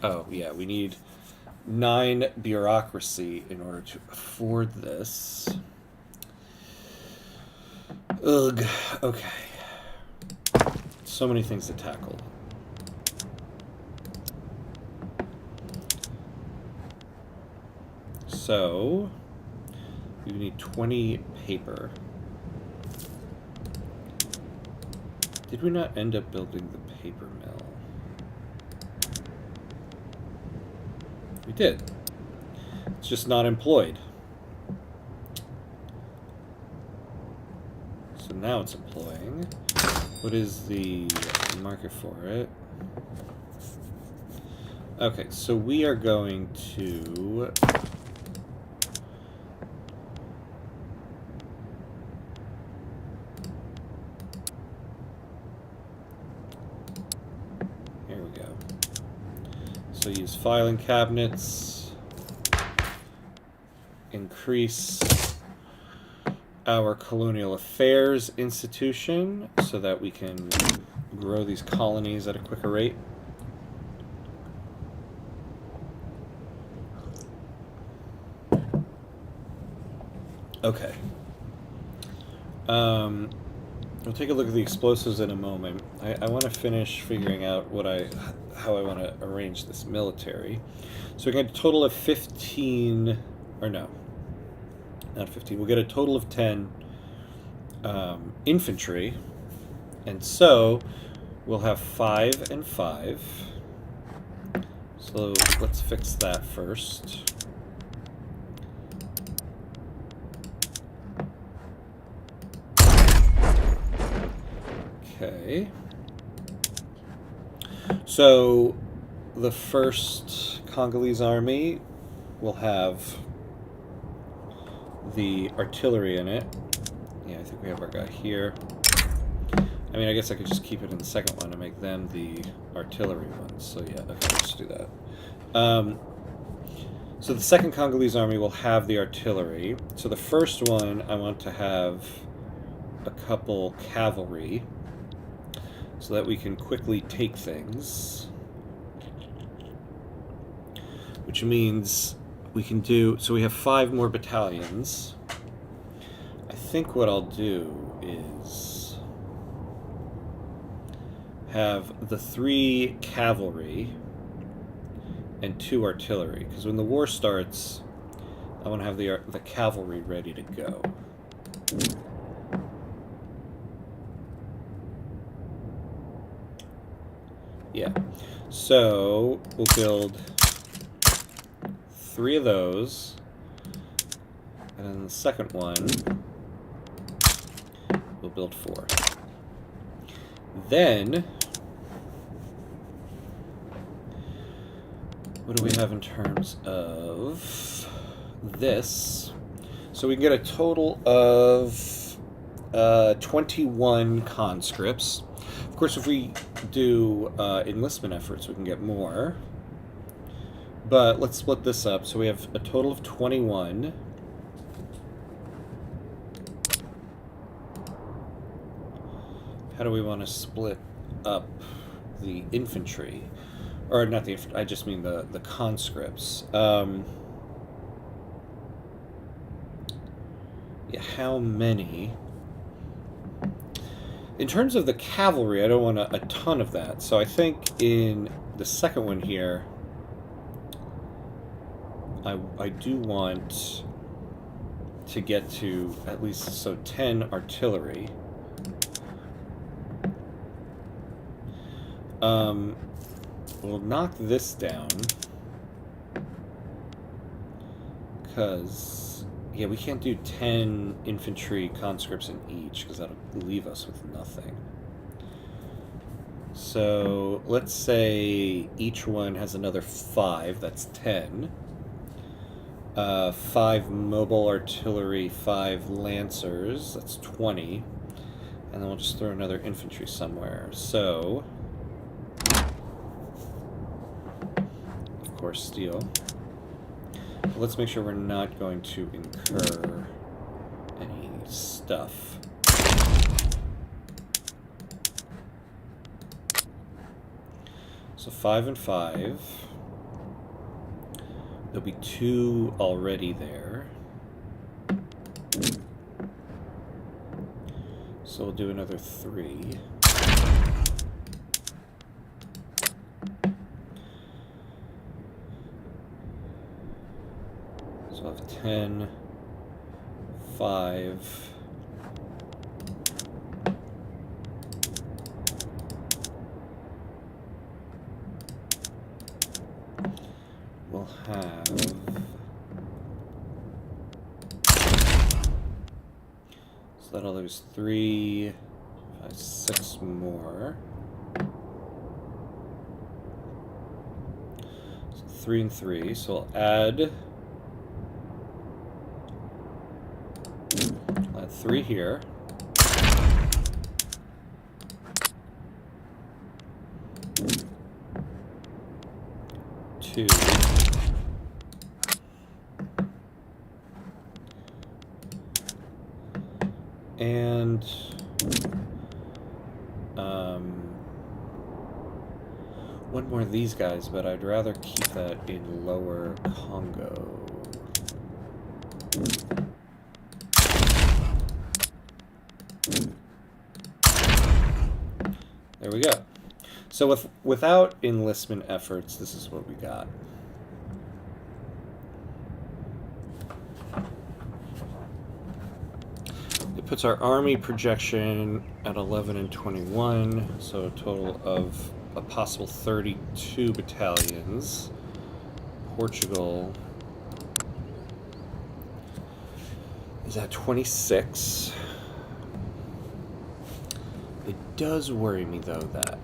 Oh, yeah, we need 9 bureaucracy in order to afford this. Ugh. Okay. So many things to tackle. So, we need 20 paper. Did we not end up building the paper mill? We did. It's just not employed. So now it's employing. What is the market for it? Okay, so we are going to... So use filing cabinets, increase our colonial affairs institution so that we can grow these colonies at a quicker rate. Okay. We'll take a look at the explosives in a moment. I want to finish figuring out how I want to arrange this military. So we get a total of 15, or no, not 15. We'll get a total of 10 infantry, and so we'll have 5 and 5. So let's fix that first. Okay. So the first Congolese army will have the artillery in it. Yeah, I think we have our guy here. I mean, I guess I could just keep it in the second one and make them the artillery ones. So yeah, okay, let's do that. So the second Congolese army will have the artillery. So the first one, I want to have a couple cavalry so that we can quickly take things. Which means we can do... So we have 5 more battalions. I think what I'll do is have the 3 cavalry and 2 artillery, because when the war starts, I want to have the cavalry ready to go. Yeah, so we'll build 3 of those, and then the second one we'll build 4. Then what do we have in terms of this? So we can get a total of 21 conscripts. Of course, if we do enlistment efforts, we can get more. But let's split this up. So we have a total of 21. How do we want to split up the infantry? Or not the infantry, I just mean the conscripts. Yeah, how many? In terms of the cavalry, I don't want a ton of that. So I think in the second one here, I do want to get to at least, so 10 artillery. We'll knock this down, because, yeah, we can't do 10 infantry conscripts in each, because that'll leave us with nothing. So, let's say each one has another 5, that's 10. 5 mobile artillery, 5 lancers, that's 20. And then we'll just throw another infantry somewhere. So, of course, steel. But let's make sure we're not going to incur any stuff. So 5 and 5. There'll be 2 already there. So we'll do another 3. So I'll have 10, 5. We'll have... So that'll lose 3, 5, 6 more. So 3 and 3, so I'll add 3 here. 2. And one more of these guys, but I'd rather keep that in Lower Kongo. There we go. So without enlistment efforts, this is what we got. It puts our army projection at 11 and 21, so a total of a possible 32 battalions. Portugal is at 26. It does worry me, though, that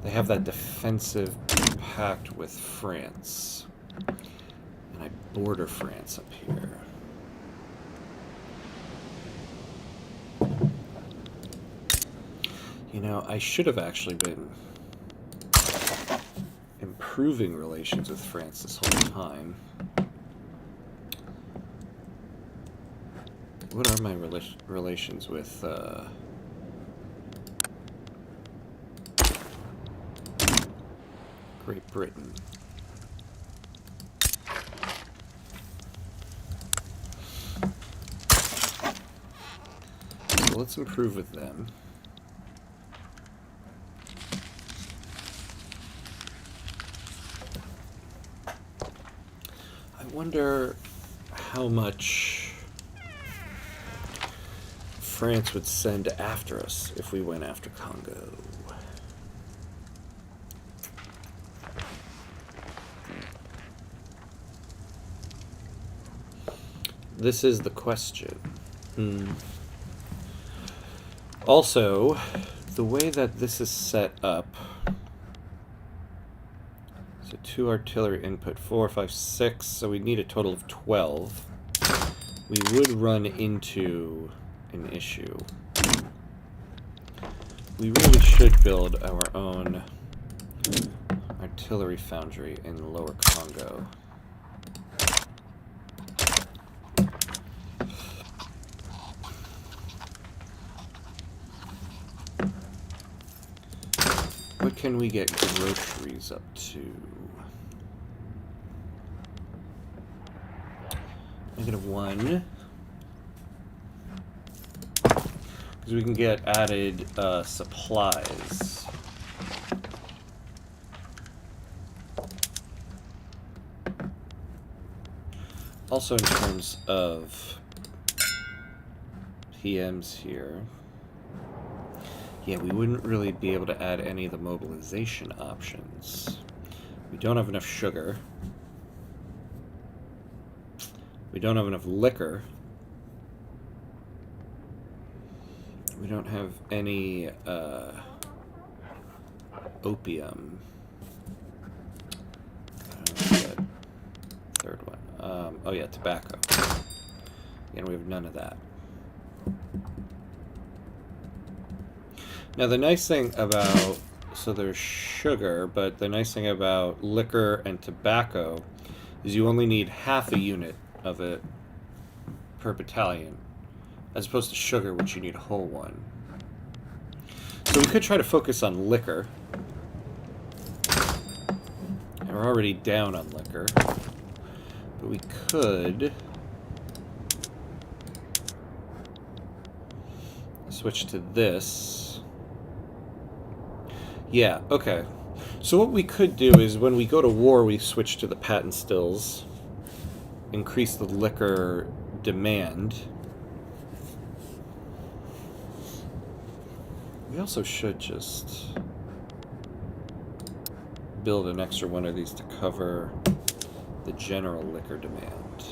they have that defensive pact with France. And I border France up here. You know, I should have actually been improving relations with France this whole time. What are my relations with Great Britain? So let's improve with them. I wonder how much France would send after us if we went after Kongo. This is the question. Also, the way that this is set up, so 2 artillery input, 4, 5, 6, so we need a total of 12. We would run into an issue. We really should build our own artillery foundry in Lower Congo. What can we get groceries up to? -1. Because we can get added supplies. Also in terms of PMs here, yeah, we wouldn't really be able to add any of the mobilization options. We don't have enough sugar. We don't have enough liquor. We don't have any opium. Third one. Oh yeah, tobacco. Again, we have none of that. Now the nice thing about, so there's sugar, but the nice thing about liquor and tobacco is you only need half a unit of it per battalion, as opposed to sugar, which you need a whole one. So we could try to focus on liquor. And we're already down on liquor. But we could switch to this. Yeah, okay. So what we could do is when we go to war, we switch to the patent stills, increase the liquor demand. We also should just build an extra one of these to cover the general liquor demand.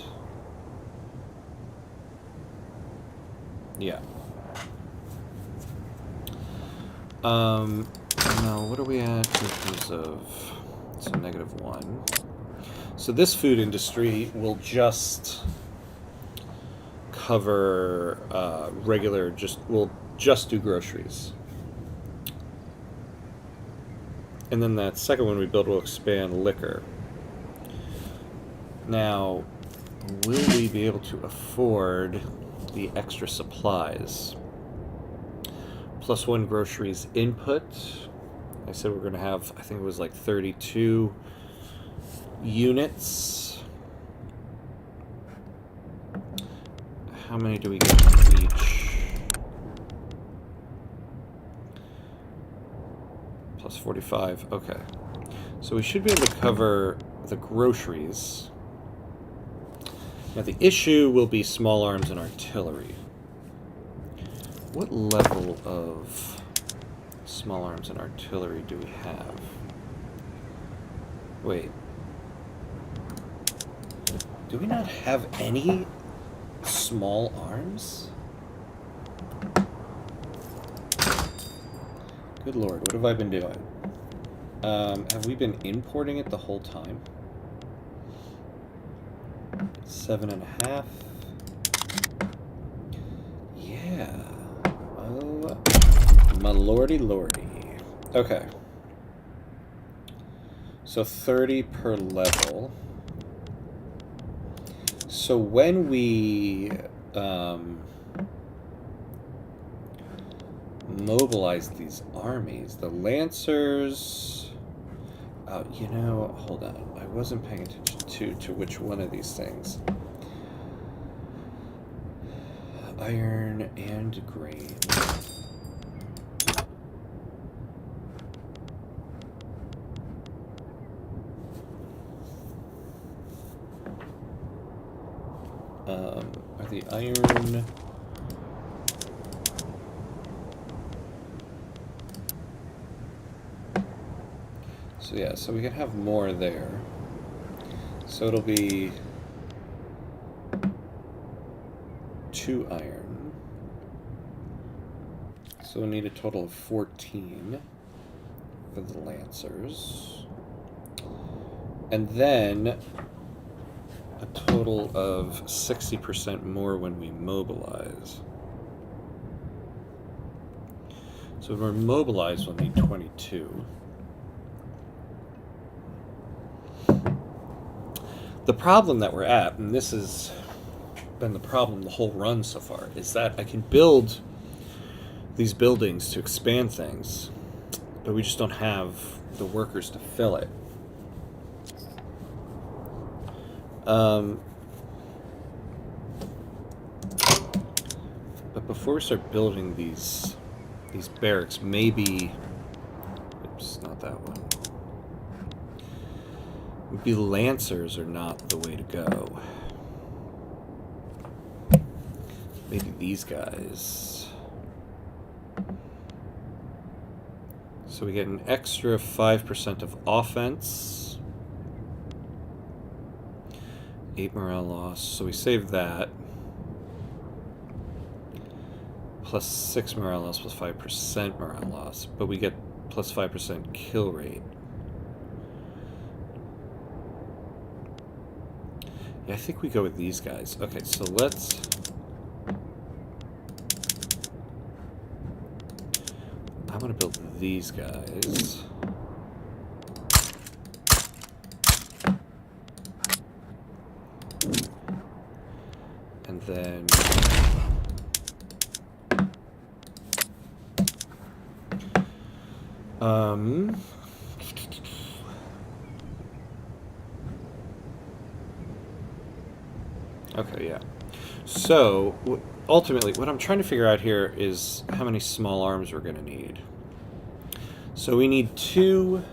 Yeah. Now, what are we at in terms of, so -1. So this food industry will just cover regular, we'll just do groceries. And then that second one we build will expand liquor. Now, will we be able to afford the extra supplies? +1 groceries input. I said we're going to have, I think it was like 32 units. How many do we get from each? +45, okay. So we should be able to cover the groceries. Now the issue will be small arms and artillery. What level of small arms and artillery do we have? Wait. Do we not have any small arms? Good lord, what have I been doing? Have we been importing it the whole time? 7.5. Yeah. Oh My lordy lordy. Okay. So 30 per level. So when we mobilize these armies, the Lancers... Oh, you know, hold on. I wasn't paying attention to which one of these things. Iron and grain. Are the iron... So yeah, so we can have more there. So it'll be 2 iron. So we'll need a total of 14 for the Lancers. And then a total of 60% more when we mobilize. So when we're mobilized, we'll need 22. The problem that we're at, and this has been the problem the whole run so far, is that I can build these buildings to expand things, but we just don't have the workers to fill it. But before we start building these barracks, maybe... Oops, not that one. Maybe Lancers are not the way to go. Maybe these guys. So we get an extra 5% of offense. 8 morale loss, so we save that. Plus 6 morale loss, plus 5% morale loss. But we get plus 5% kill rate. Yeah, I think we go with these guys. Okay, so let's... I'm gonna build these guys. And then... Okay, yeah. So, ultimately, what I'm trying to figure out here is how many small arms we're going to need. So we need 2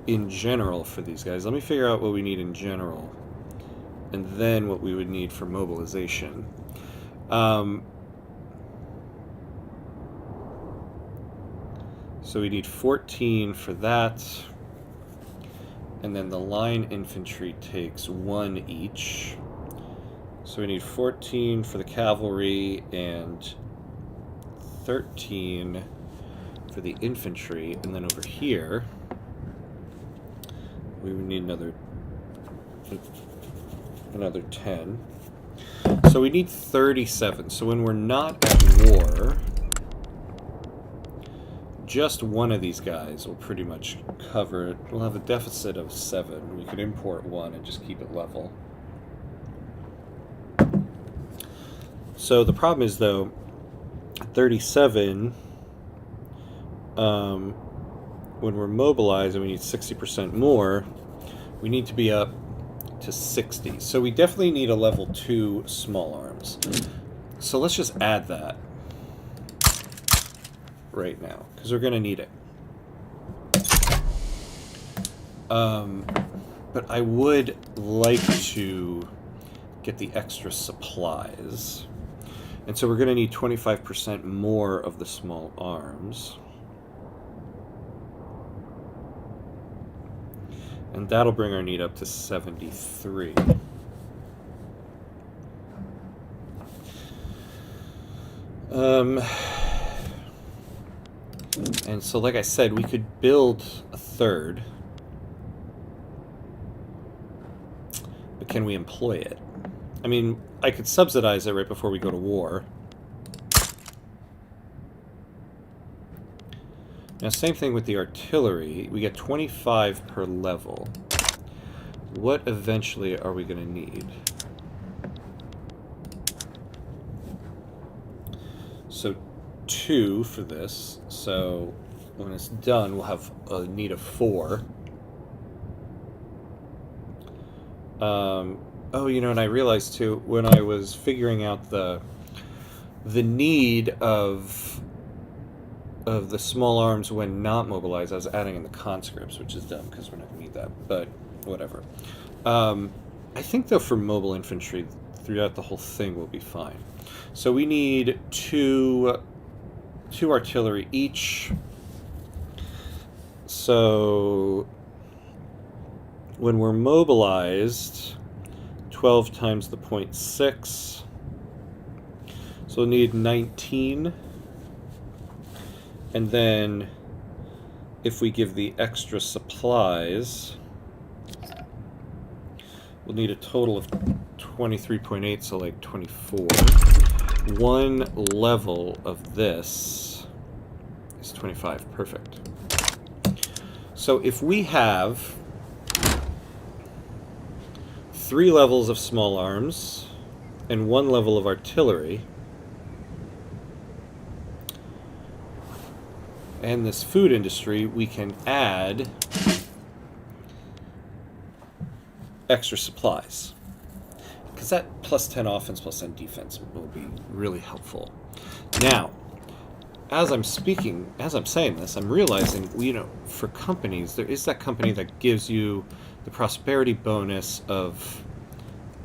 in general for these guys. Let me figure out what we need in general, and then what we would need for mobilization. So we need 14 for that, and then the line infantry takes 1 each. So we need 14 for the cavalry and 13 for the infantry, and then over here we would need another 10. So we need 37. So when we're not at war, just one of these guys will pretty much cover it. We'll have a deficit of 7. We could import 1 and just keep it level. So the problem is, though, 37, when we're mobilized and we need 60% more, we need to be up to 60. So we definitely need a level 2 small arms. So let's just add that right now, because we're going to need it. But I would like to get the extra supplies. And so we're going to need 25% more of the small arms. And that'll bring our need up to 73. And so, like I said, we could build a 3rd. But can we employ it? I mean, I could subsidize it right before we go to war. Now, same thing with the artillery. We get 25 per level. What eventually are we going to need? So 2 for this. So when it's done, we'll have a need of 4. Oh, you know, and I realized too, when I was figuring out the need of the small arms when not mobilized, I was adding in the conscripts, which is dumb because we're not going to need that, but whatever. I think, though, for mobile infantry, throughout the whole thing will be fine. So we need two artillery each. So when we're mobilized, 12 times the 0.6. So we'll need 19. And then if we give the extra supplies, we'll need a total of 23.8, so like 24. One level of this is 25. Perfect. So if we have 3 levels of small arms and 1 level of artillery, and this food industry, we can add extra supplies. Because that plus 10 offense, plus 10 defense will be really helpful. Now, as I'm saying this, I'm realizing, you know, for companies, there is that company that gives you the prosperity bonus of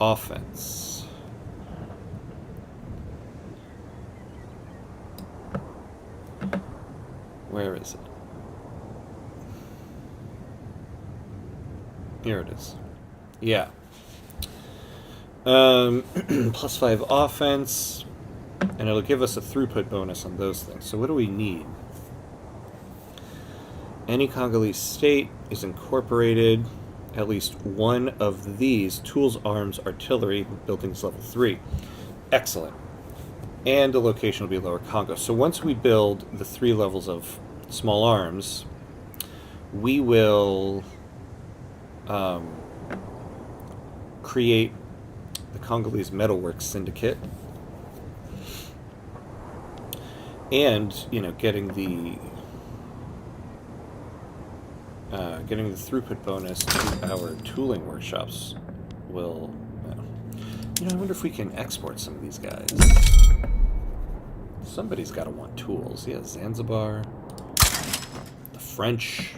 offense. Where is it? Here it is. Yeah. Plus 5 offense, and it'll give us a throughput bonus on those things. So what do we need? Any Congolese state is incorporated at least one of these: tools, arms, artillery, buildings level 3. Excellent. And the location will be Lower Congo. So once we build the 3 levels of small arms, we will create the Congolese Metalworks Syndicate, and, you know, getting the throughput bonus to our tooling workshops will, you know, I wonder if we can export some of these guys. Somebody's got to want tools. Yeah, Zanzibar, the French.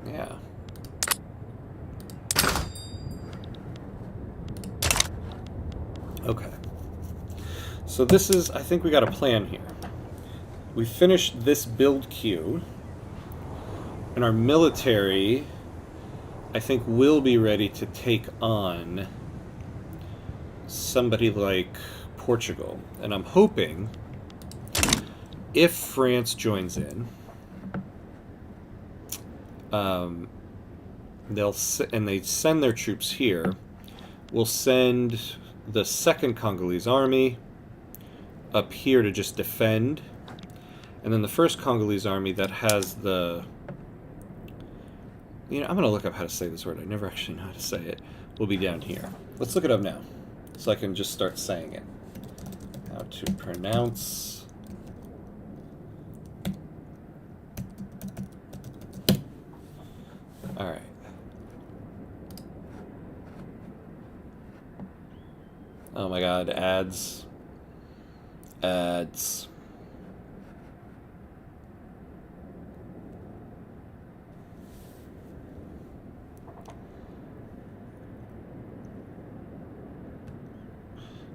Yeah. Okay. So this is, I think we got a plan here. We finished this build queue, and our military, I think, will be ready to take on somebody like Portugal. And I'm hoping, if France joins in, they send their troops here, we'll send the second Congolese army up here to just defend, and then the first Congolese army that has the, you know, I'm going to look up how to say this word. I never actually know how to say it. Will be down here. Let's look it up now, so I can just start saying it. How to pronounce. All right. Oh my God, ads. Ads.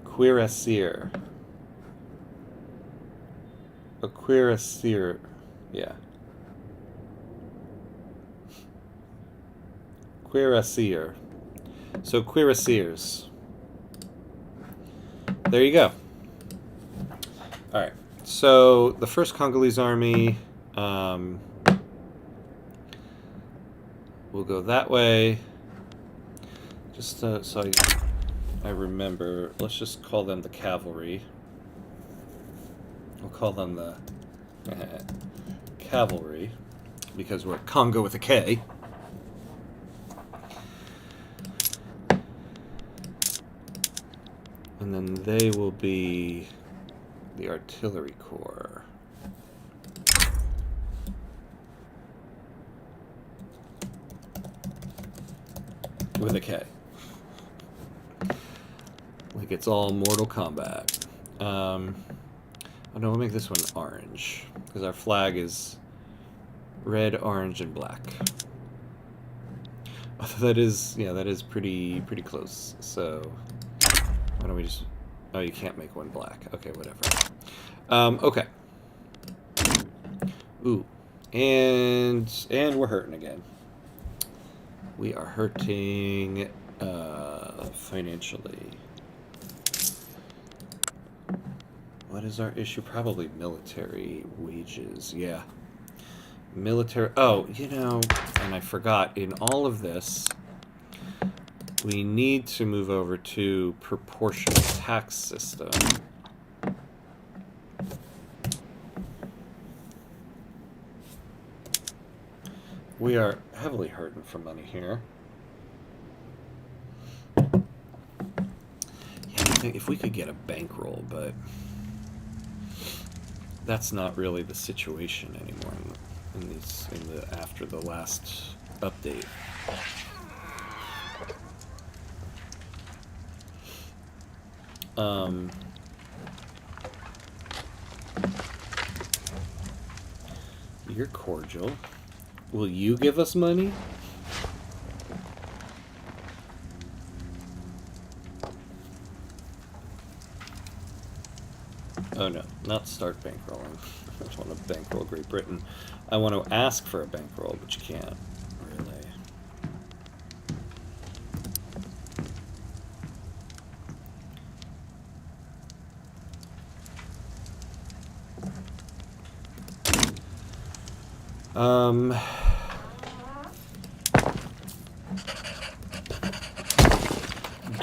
Cuirassier. A cuirassier. Yeah. Cuirassier. So cuirassiers. There you go. All right. So the first Congolese army will go that way. Just so I remember. Let's just call them the cavalry. We'll call them the cavalry because we're Kongo with a K. And then they will be the artillery corps. With a K. Like it's all Mortal Kombat. Oh no, we'll make this one orange. Because our flag is red, orange, and black. That is, yeah, that is pretty close. So, why don't we just... Oh, you can't make one black. Okay, whatever. Okay. Ooh. And we're hurting again. We are hurting financially. What is our issue? Probably military wages. Yeah. Military... Oh, you know, and I forgot, in all of this, we need to move over to proportional tax system. We are heavily hurting for money here. Yeah, I think if we could get a bankroll, but that's not really the situation anymore after the last update. You're cordial. Will you give us money? Oh no, not start bankrolling. I don't want to bankroll Great Britain. I want to ask for a bankroll, but you can't, really.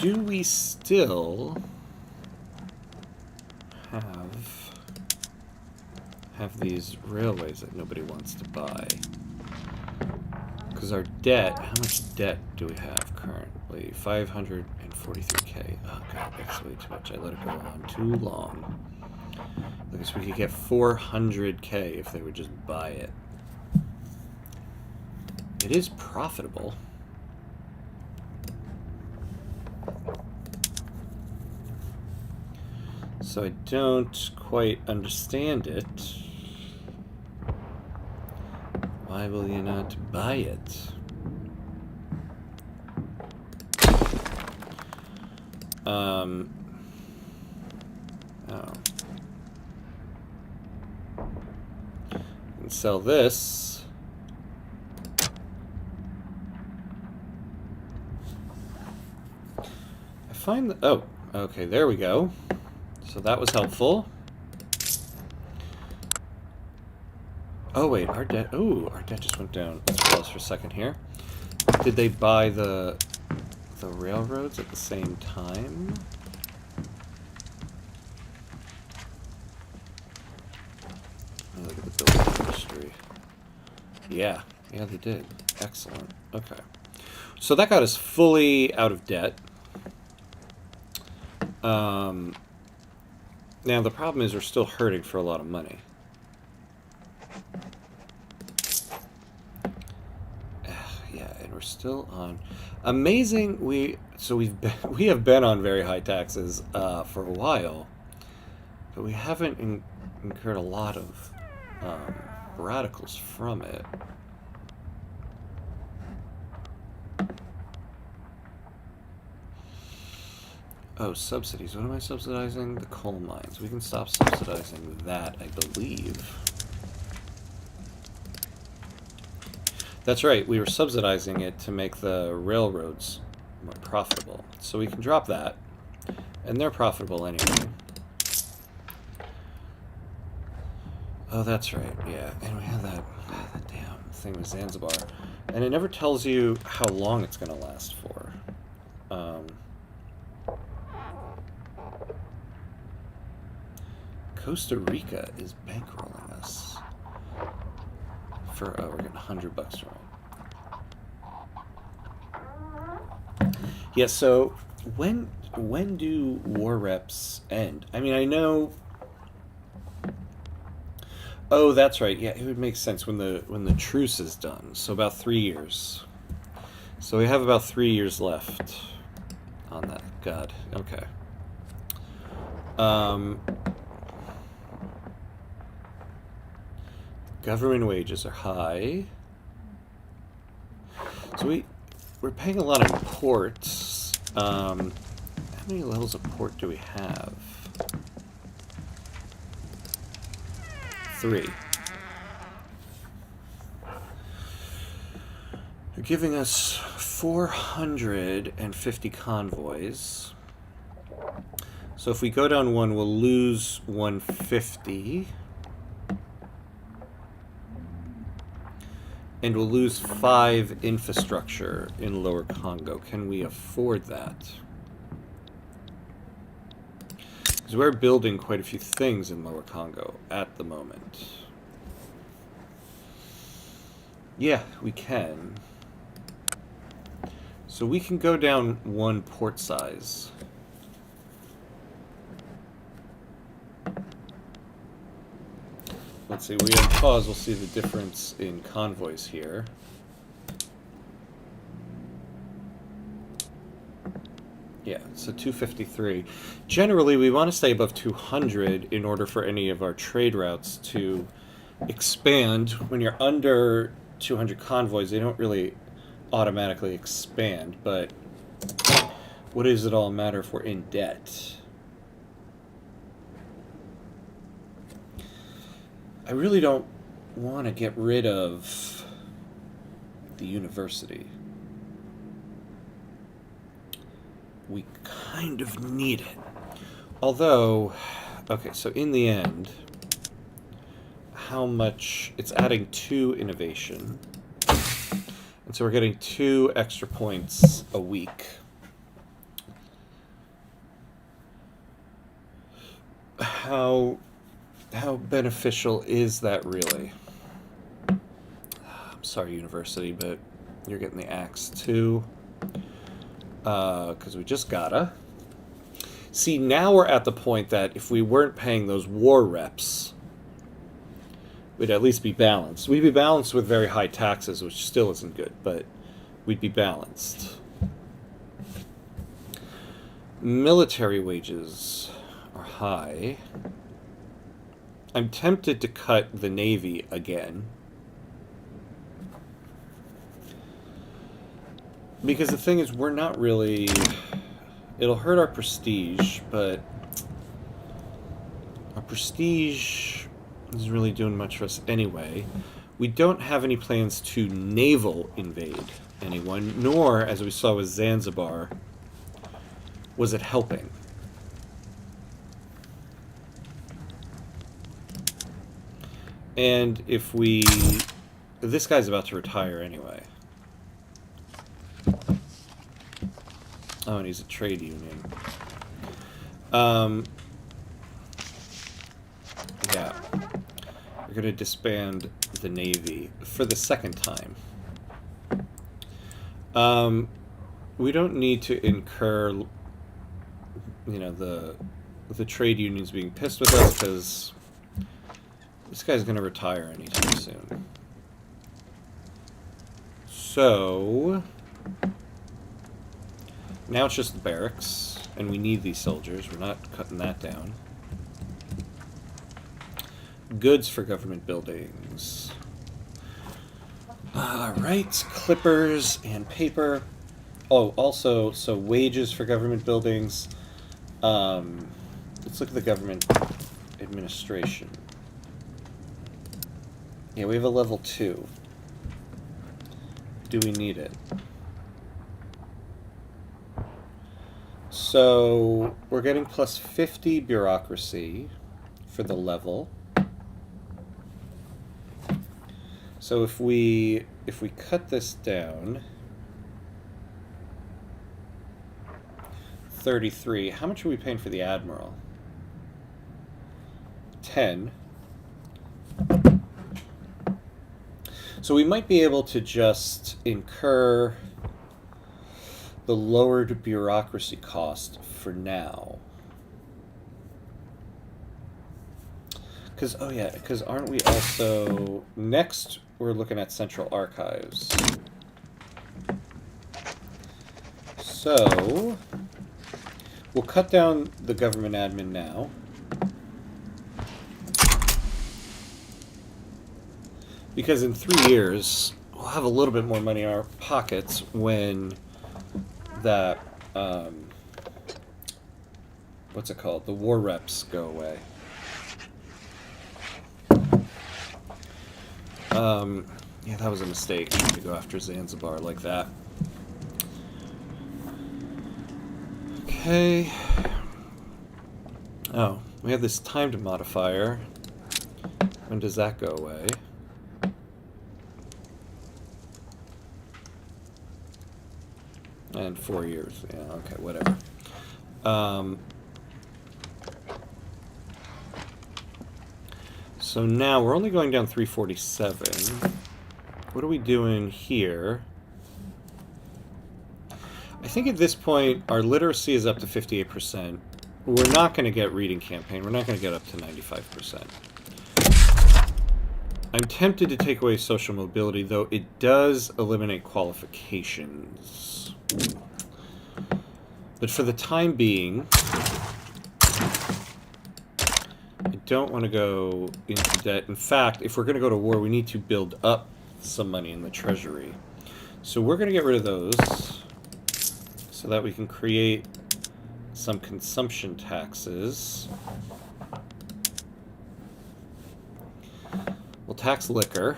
Do we still have these railways that nobody wants to buy? Because our debt, how much debt do we have currently? 543k. Oh god, that's way too much. I let it go on too long. I guess we could get 400k if they would just buy it. It is profitable. So I don't quite understand it. Why will you not buy it? Oh. And sell this. I find that... Oh, okay, there we go. So that was helpful. Oh wait, our debt... Ooh, our debt just went down. Let's pause for a second here. Did they buy the railroads at the same time? Oh, look at the building industry. Yeah, they did. Excellent. Okay. So that got us fully out of debt. Now, the problem is we're still hurting for a lot of money. Yeah, and we're still on... Amazing, we have been on very high taxes for a while, but we haven't incurred a lot of radicals from it. Oh, subsidies. What am I subsidizing? The coal mines. We can stop subsidizing that, I believe. That's right. We were subsidizing it to make the railroads more profitable. So we can drop that. And they're profitable anyway. Oh, that's right. Yeah. And we have that damn thing with Zanzibar. And it never tells you how long it's going to last for. Costa Rica is bankrolling us for, oh, we're getting $100 from it. Yeah, so when do war reps end? I mean, I know. Oh, that's right. Yeah, it would make sense when the truce is done. So about 3 years. So we have about 3 years left on that. God. Okay. Government wages are high. So we're paying a lot of ports. How many levels of port do we have? 3. They're giving us 450 convoys. So if we go down 1, we'll lose 150. And we'll lose 5 infrastructure in Lower Congo. Can we afford that? Because we're building quite a few things in Lower Congo at the moment. Yeah, we can. So we can go down 1 port size. Let's see, we have pause, we'll see the difference in convoys here. Yeah, so 253. Generally, we want to stay above 200 in order for any of our trade routes to expand. When you're under 200 convoys, they don't really automatically expand, but what does it all matter if we're in debt? I really don't want to get rid of the university. We kind of need it. Although, okay, so in the end, how much... It's adding 2 innovation. And so we're getting 2 extra points a week. How beneficial is that really? I'm sorry, university, but you're getting the axe too. Because we just gotta. See, now we're at the point that if we weren't paying those war reps, we'd at least be balanced. We'd be balanced with very high taxes, which still isn't good, but we'd be balanced. Military wages are high. I'm tempted to cut the Navy again. Because the thing is, we're not really... It'll hurt our prestige, but... Our prestige isn't really doing much for us anyway. We don't have any plans to naval invade anyone, nor, as we saw with Zanzibar, was it helping. And if we... This guy's about to retire anyway. Oh, and he's a trade union. Yeah. We're going to disband the Navy for the second time. We don't need to incur, you know, the trade unions being pissed with us, because this guy's going to retire anytime soon. So, now it's just the barracks, and we need these soldiers. We're not cutting that down. Goods for government buildings. Right, clippers and paper. Oh, also, so wages for government buildings. Let's look at the government administration. Yeah, we have a level 2. Do we need it? So we're getting plus 50 bureaucracy for the level. So if we cut this down, 33. How much are we paying for the admiral? 10. So we might be able to just incur the lowered bureaucracy cost for now. Because, oh yeah, because aren't we also... Next, we're looking at Central Archives. So, we'll cut down the government admin now. Because in 3 years, we'll have a little bit more money in our pockets when that, what's it called? The war reps go away. Yeah, that was a mistake to go after Zanzibar like that. Okay. Oh, we have this timed modifier. When does that go away? And 4 years. Yeah, okay, whatever. So now we're only going down 347. What are we doing here? I think at this point our literacy is up to 58%. We're not going to get reading campaign. We're not going to get up to 95%. I'm tempted to take away social mobility, though it does eliminate qualifications. But for the time being, I don't want to go into debt. In fact, if we're going to go to war, we need to build up some money in the treasury. So we're going to get rid of those so that we can create some consumption taxes. We'll tax liquor.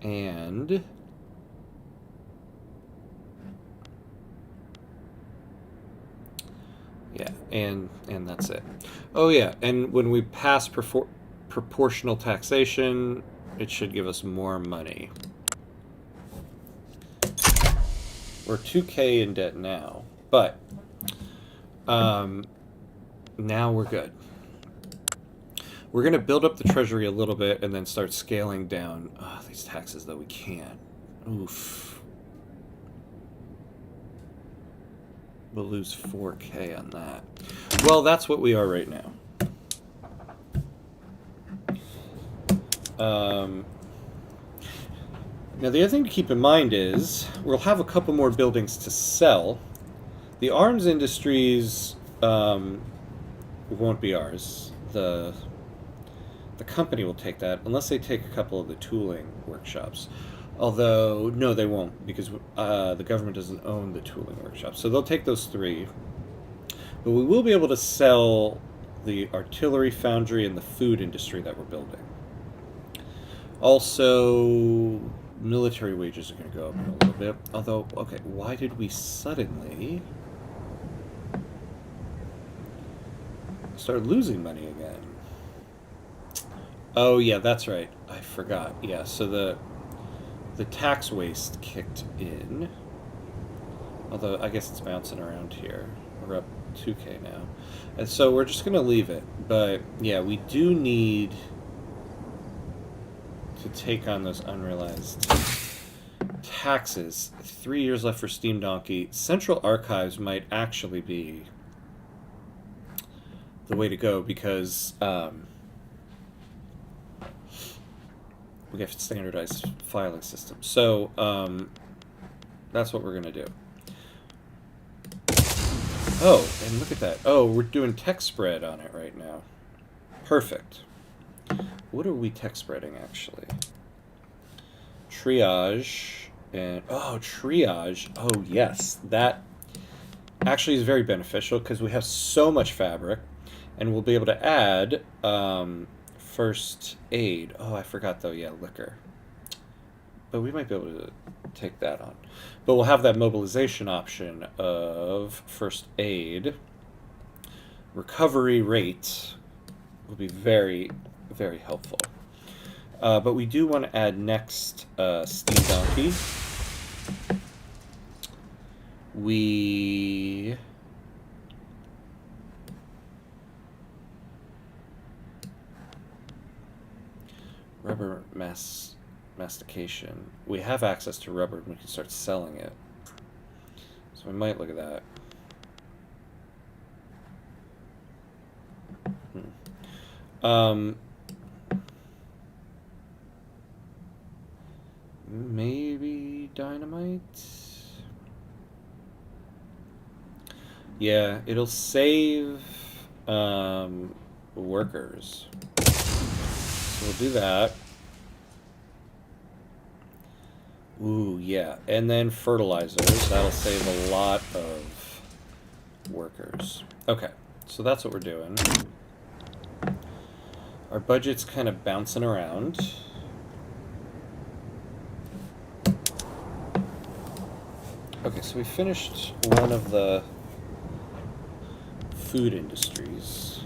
And yeah, and that's it. Oh yeah, and when we pass proportional taxation, it should give us more money. We're 2K in debt now, but now we're good. We're going to build up the treasury a little bit and then start scaling down these taxes, though we can't. Oof. We'll lose 4K on that. Well, that's what we are right now. Now, the other thing to keep in mind is we'll have a couple more buildings to sell. The arms industries won't be ours. The company will take that, unless they take a couple of the tooling workshops. Although, no, they won't, because the government doesn't own the tooling workshops. So they'll take those 3. But we will be able to sell the artillery foundry and the food industry that we're building. Also, military wages are going to go up in a little bit. Although, okay, why did we suddenly start losing money again? Oh, yeah, that's right. I forgot. Yeah, so the tax waste kicked in. Although, I guess it's bouncing around here. We're up 2K now. And so we're just going to leave it. But, yeah, we do need to take on those unrealized taxes. 3 years left for Steam Donkey. Central Archives might actually be the way to go because we have to standardize filing systems. So that's what we're going to do. Oh, and look at that. Oh, we're doing text spread on it right now. Perfect. What are we text spreading, actually? Triage. And oh, triage. Oh, yes. That actually is very beneficial because we have so much fabric. And we'll be able to add first aid. Oh, I forgot, though. Yeah, liquor. But we might be able to take that on. But we'll have that mobilization option of first aid. Recovery rate will be very, very helpful. But we do want to add next Steam Donkey. mastication. We have access to rubber and we can start selling it. So we might look at that. Maybe dynamite? Yeah, it'll save workers. So we'll do that. Ooh, yeah. And then fertilizers. That'll save a lot of workers. Okay, so that's what we're doing. Our budget's kind of bouncing around. Okay, so we finished one of the food industries.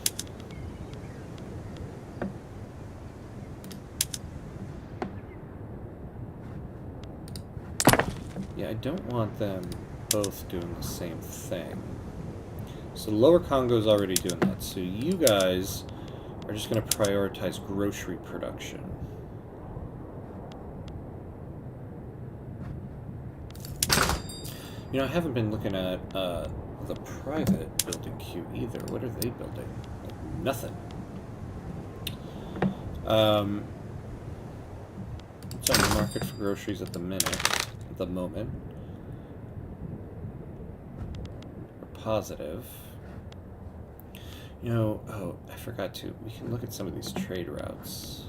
Yeah, I don't want them both doing the same thing. So Lower Congo's already doing that. So you guys are just going to prioritize grocery production. You know, I haven't been looking at the private building queue either. What are they building? Like, nothing. What's on the market for groceries at the moment? We're positive. You know, oh, I forgot to. We can look at some of these trade routes.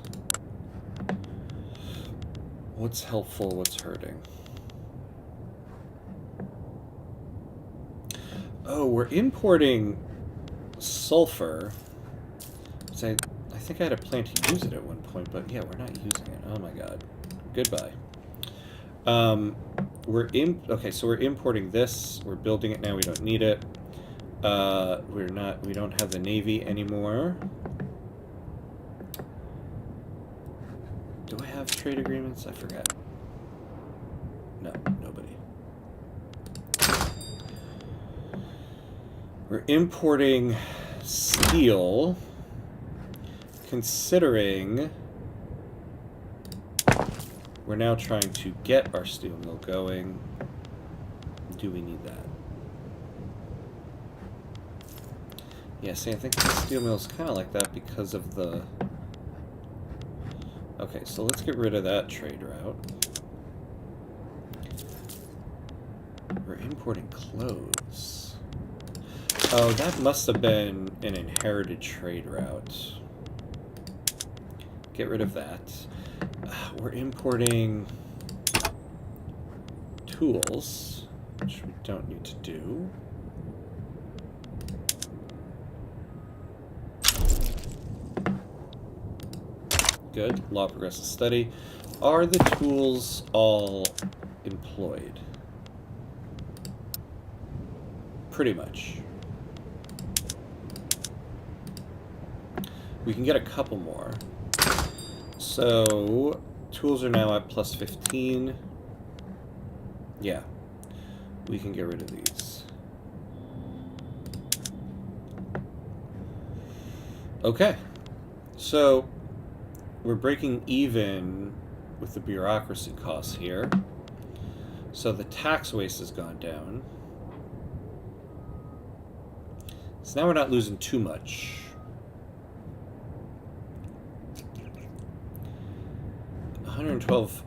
What's helpful, what's hurting? Oh, we're importing sulfur. So I think I had a plan to use it at one point, but yeah, we're not using it. Oh my god. Goodbye. Okay, so we're importing this. We're building it now. We don't need it. We don't have the Navy anymore. Do I have trade agreements? I forgot. No, nobody. We're importing steel, considering we're now trying to get our steel mill going. Do we need that? Yeah, see, I think the steel mill is kind of like that because of the... Okay, so let's get rid of that trade route. We're importing clothes. Oh, that must have been an inherited trade route. Get rid of that. We're importing tools, which we don't need to do. Good. Law progressive study. Are the tools all employed? Pretty much. We can get a couple more. So, tools are now at plus 15. Yeah. We can get rid of these. Okay. So, we're breaking even with the bureaucracy costs here. So the tax waste has gone down. So now we're not losing too much.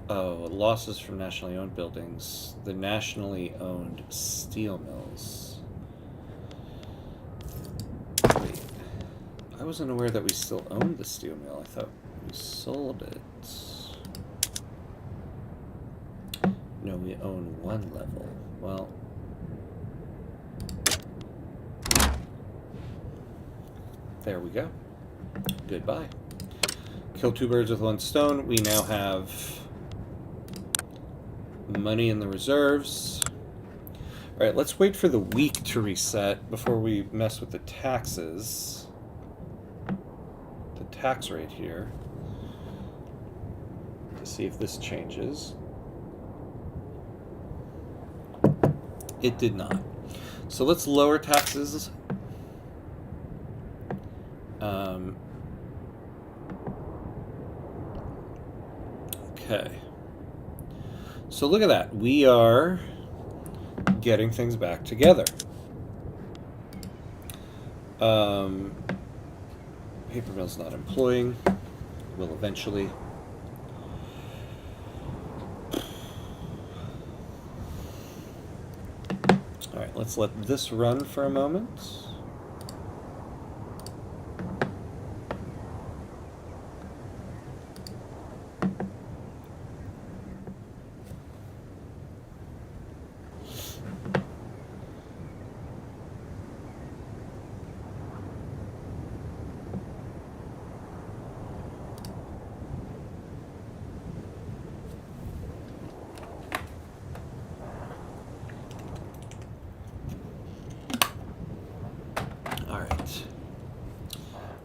Losses from nationally owned buildings. The nationally owned steel mills. Wait. I wasn't aware that we still owned the steel mill. I thought we sold it. No, we own one level. Well... There we go. Goodbye. Kill two birds with one stone. We now have money in the reserves. Alright, let's wait for the week to reset before we mess with the taxes. The tax rate here. To see if this changes. It did not. So let's lower taxes. Okay. So look at that. We are getting things back together. Paper mill's not employing. Will eventually. Alright, let's let this run for a moment.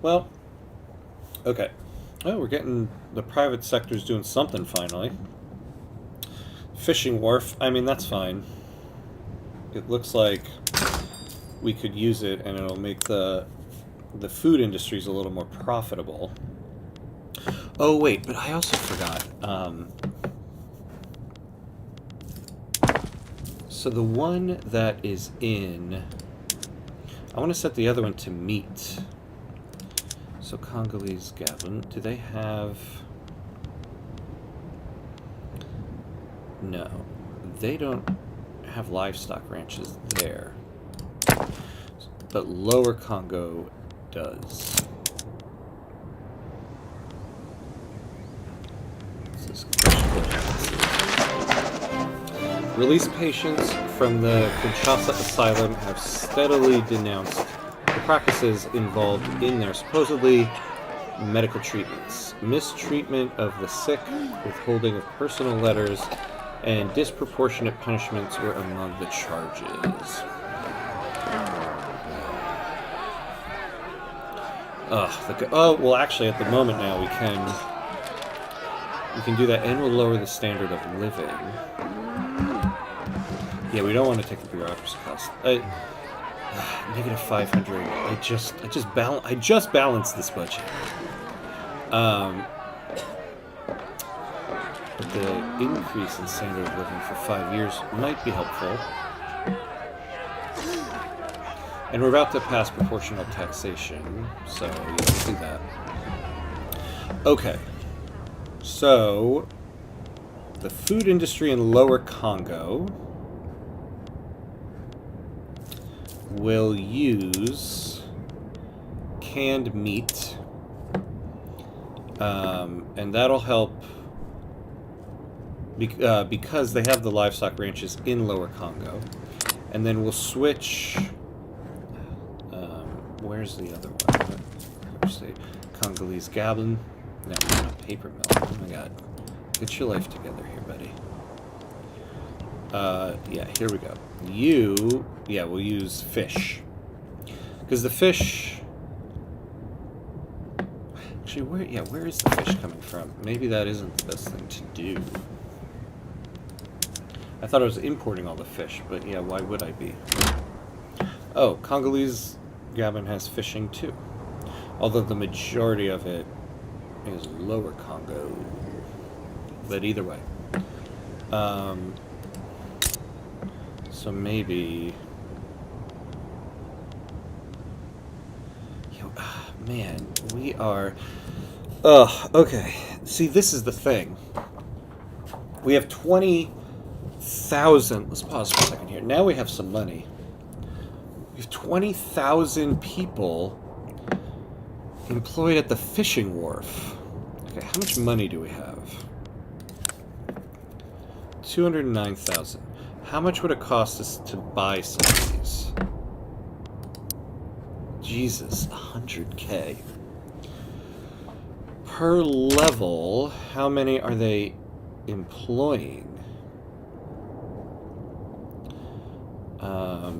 Well, okay. Oh, we're getting the private sector's doing something finally. Fishing wharf, I mean, that's fine. It looks like we could use it and it'll make the food industries a little more profitable. Oh, wait, but I also forgot. So the one that is in... I want to set the other one to meat. So Congolese Gabon, do they have... No, they don't have livestock ranches there. But Lower Congo does. Released patients from the Kinshasa asylum have steadily denounced the practices involved in their supposedly medical treatments. Mistreatment of the sick, withholding of personal letters, and disproportionate punishments were among the charges. Oh, well, actually, at the moment now we can do that, and we'll lower the standard of living. Yeah, we don't want to take the bureaucracy cost. Negative 500. I just balanced this budget. But the increase in standard of living for 5 years might be helpful. And we're about to pass proportional taxation, so you can see that. Okay. So, the food industry in Lower Congo will use canned meat, and that'll help because they have the livestock ranches in Lower Congo. And then we'll switch... where's the other one? Let's see. Congolese Gabon. No, not paper mill. Oh my god. Get your life together here, buddy. Yeah, here we go. Yeah, we'll use fish. Because the fish... Actually, where is the fish coming from? Maybe that isn't the best thing to do. I thought I was importing all the fish, but yeah, why would I be? Oh, Congolese Gabon has fishing too. Although the majority of it is Lower Congo. But either way. So maybe... Man, we are... okay. See, this is the thing. We have 20,000... Let's pause for a second here. Now we have some money. We have 20,000 people employed at the fishing wharf. Okay, how much money do we have? 209,000. How much would it cost us to buy some of these? Jesus, 100K. Per level, how many are they employing? I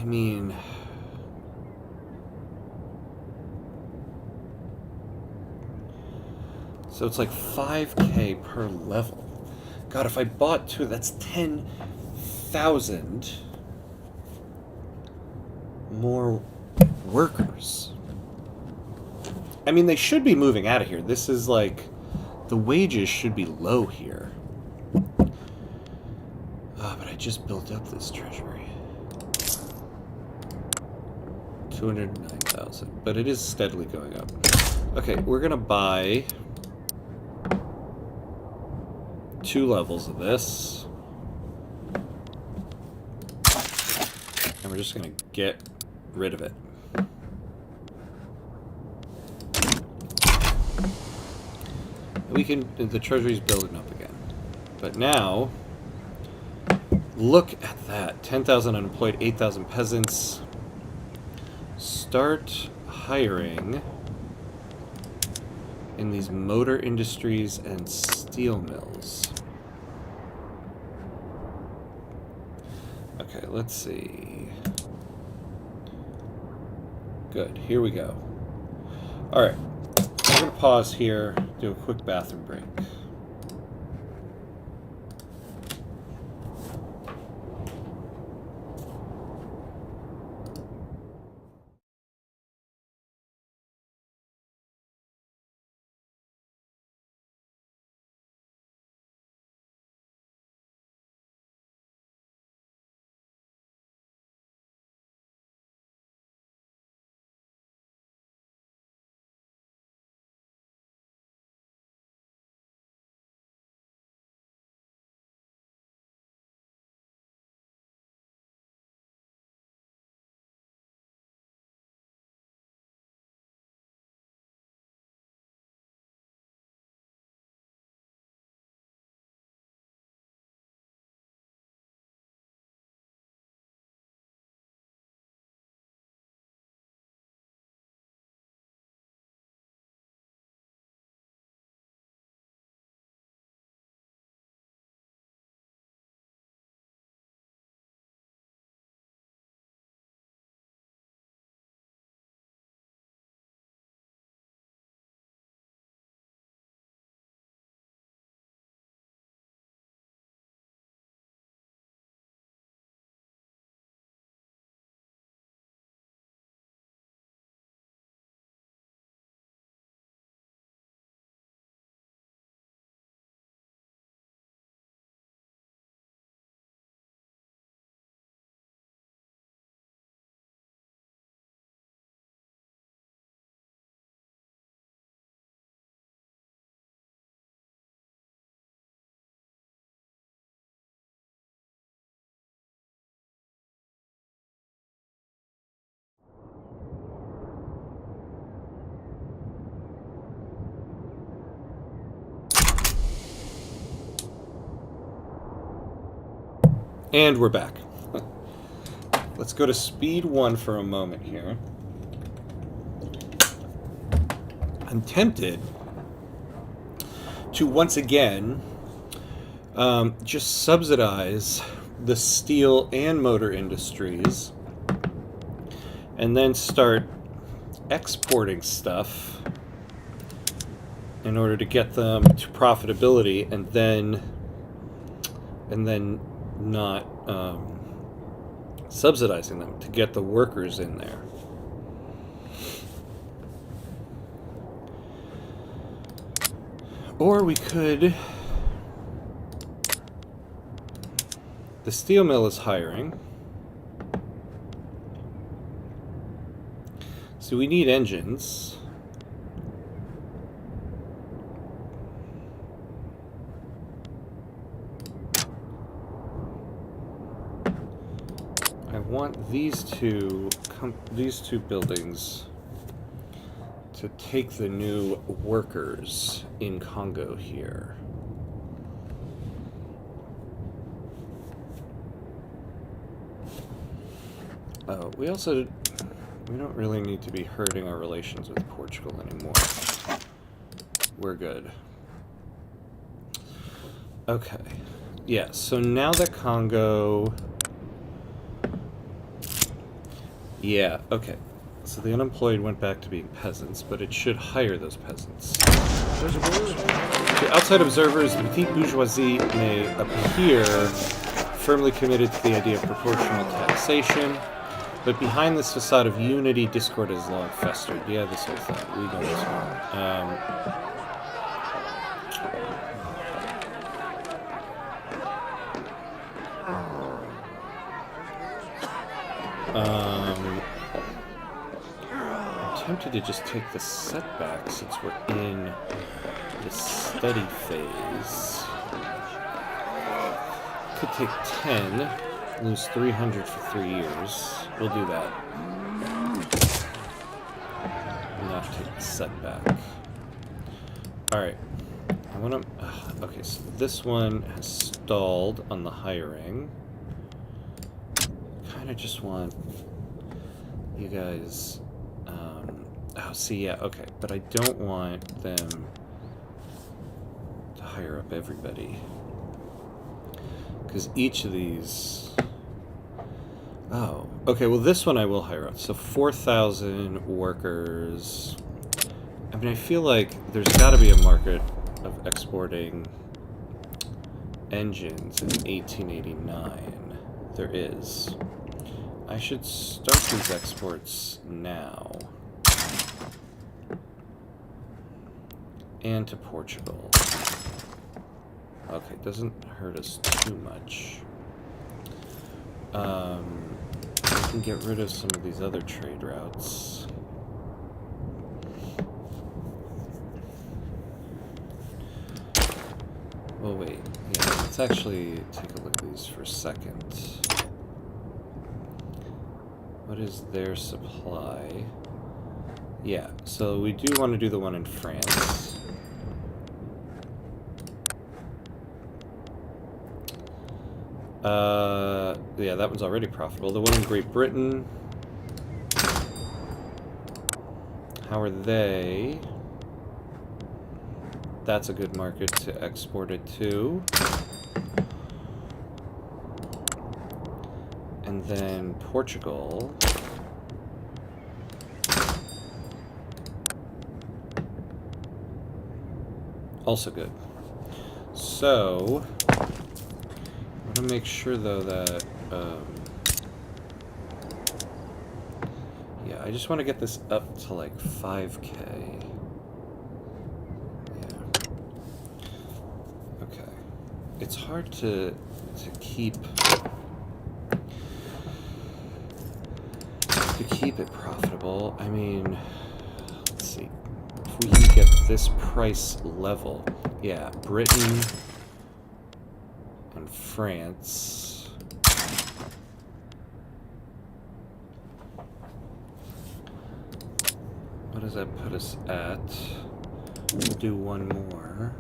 mean... So it's like 5K per level. God, if I bought two, that's 10,000 more workers. I mean, they should be moving out of here. This is like The wages should be low here. But I just built up this treasury. 209,000. But it is steadily going up. Okay, we're going to buy 2 levels of this. And we're just going to get rid of it. The treasury's building up again. But now, look at that. 10,000 unemployed, 8,000 peasants. Start hiring in these motor industries and steel mills. Okay, let's see. Good, here we go. Alright, I'm going to pause here, do a quick bathroom break. And we're back. Let's go to speed 1 for a moment here. I'm tempted to once again just subsidize the steel and motor industries and then start exporting stuff in order to get them to profitability and then not subsidizing them to get the workers in there. Or we could... The steel mill is hiring. So we need engines. I want these two buildings to take the new workers in Kongo here. Oh, we don't really need to be hurting our relations with Portugal anymore. We're good. Okay. Yeah, so now that Kongo... Yeah, okay. So the unemployed went back to being peasants, but it should hire those peasants. To outside observers, the petite bourgeoisie may appear firmly committed to the idea of proportional taxation, but behind this facade of unity, discord has long festered. Yeah, this whole thing. We know this one. I'm tempted to just take the setback since we're in the steady phase. Could take 10, lose 300 for 3 years. We'll do that. Not take the setback. Alright. I want to... okay, so this one has stalled on the hiring. Kind of just want you guys... oh, see, yeah, okay. But I don't want them to hire up everybody. Because each of these... oh, okay, well this one I will hire up. So 4,000 workers. I mean, I feel like there's got to be a market of exporting engines in 1889. There is. I should start these exports now. And to Portugal. Okay, doesn't hurt us too much. We can get rid of some of these other trade routes. Oh wait, yeah, let's actually take a look at these for a second. What is their supply? Yeah, so we do want to do the one in France. Yeah, that one's already profitable. The one in Great Britain. How are they? That's a good market to export it to. And then Portugal. Also good. So, I want to make sure though that, yeah, I just want to get this up to like 5K. It's hard to keep it profitable. I mean, let's see. If we can get this price level, yeah, Britain and France. What does that put us at? We'll do one more.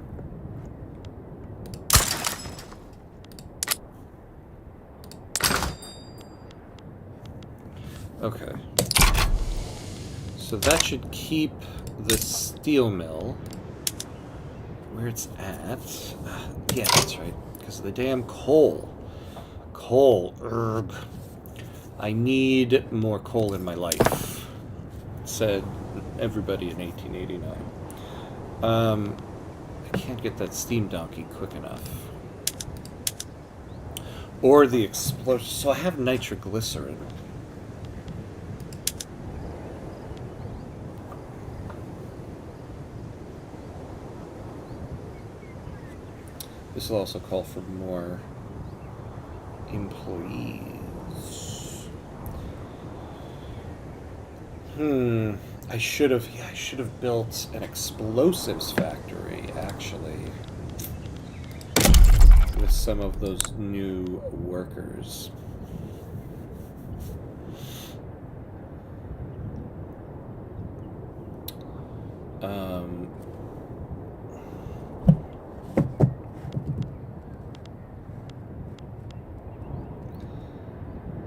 Okay, so that should keep the steel mill where it's at. Yeah, that's right, because of the damn coal. Coal, erg. I need more coal in my life, said everybody in 1889. I can't get that steam donkey quick enough. Or the explosion. So I have nitroglycerin. This will also call for more employees. I should have built an explosives factory, actually, with some of those new workers.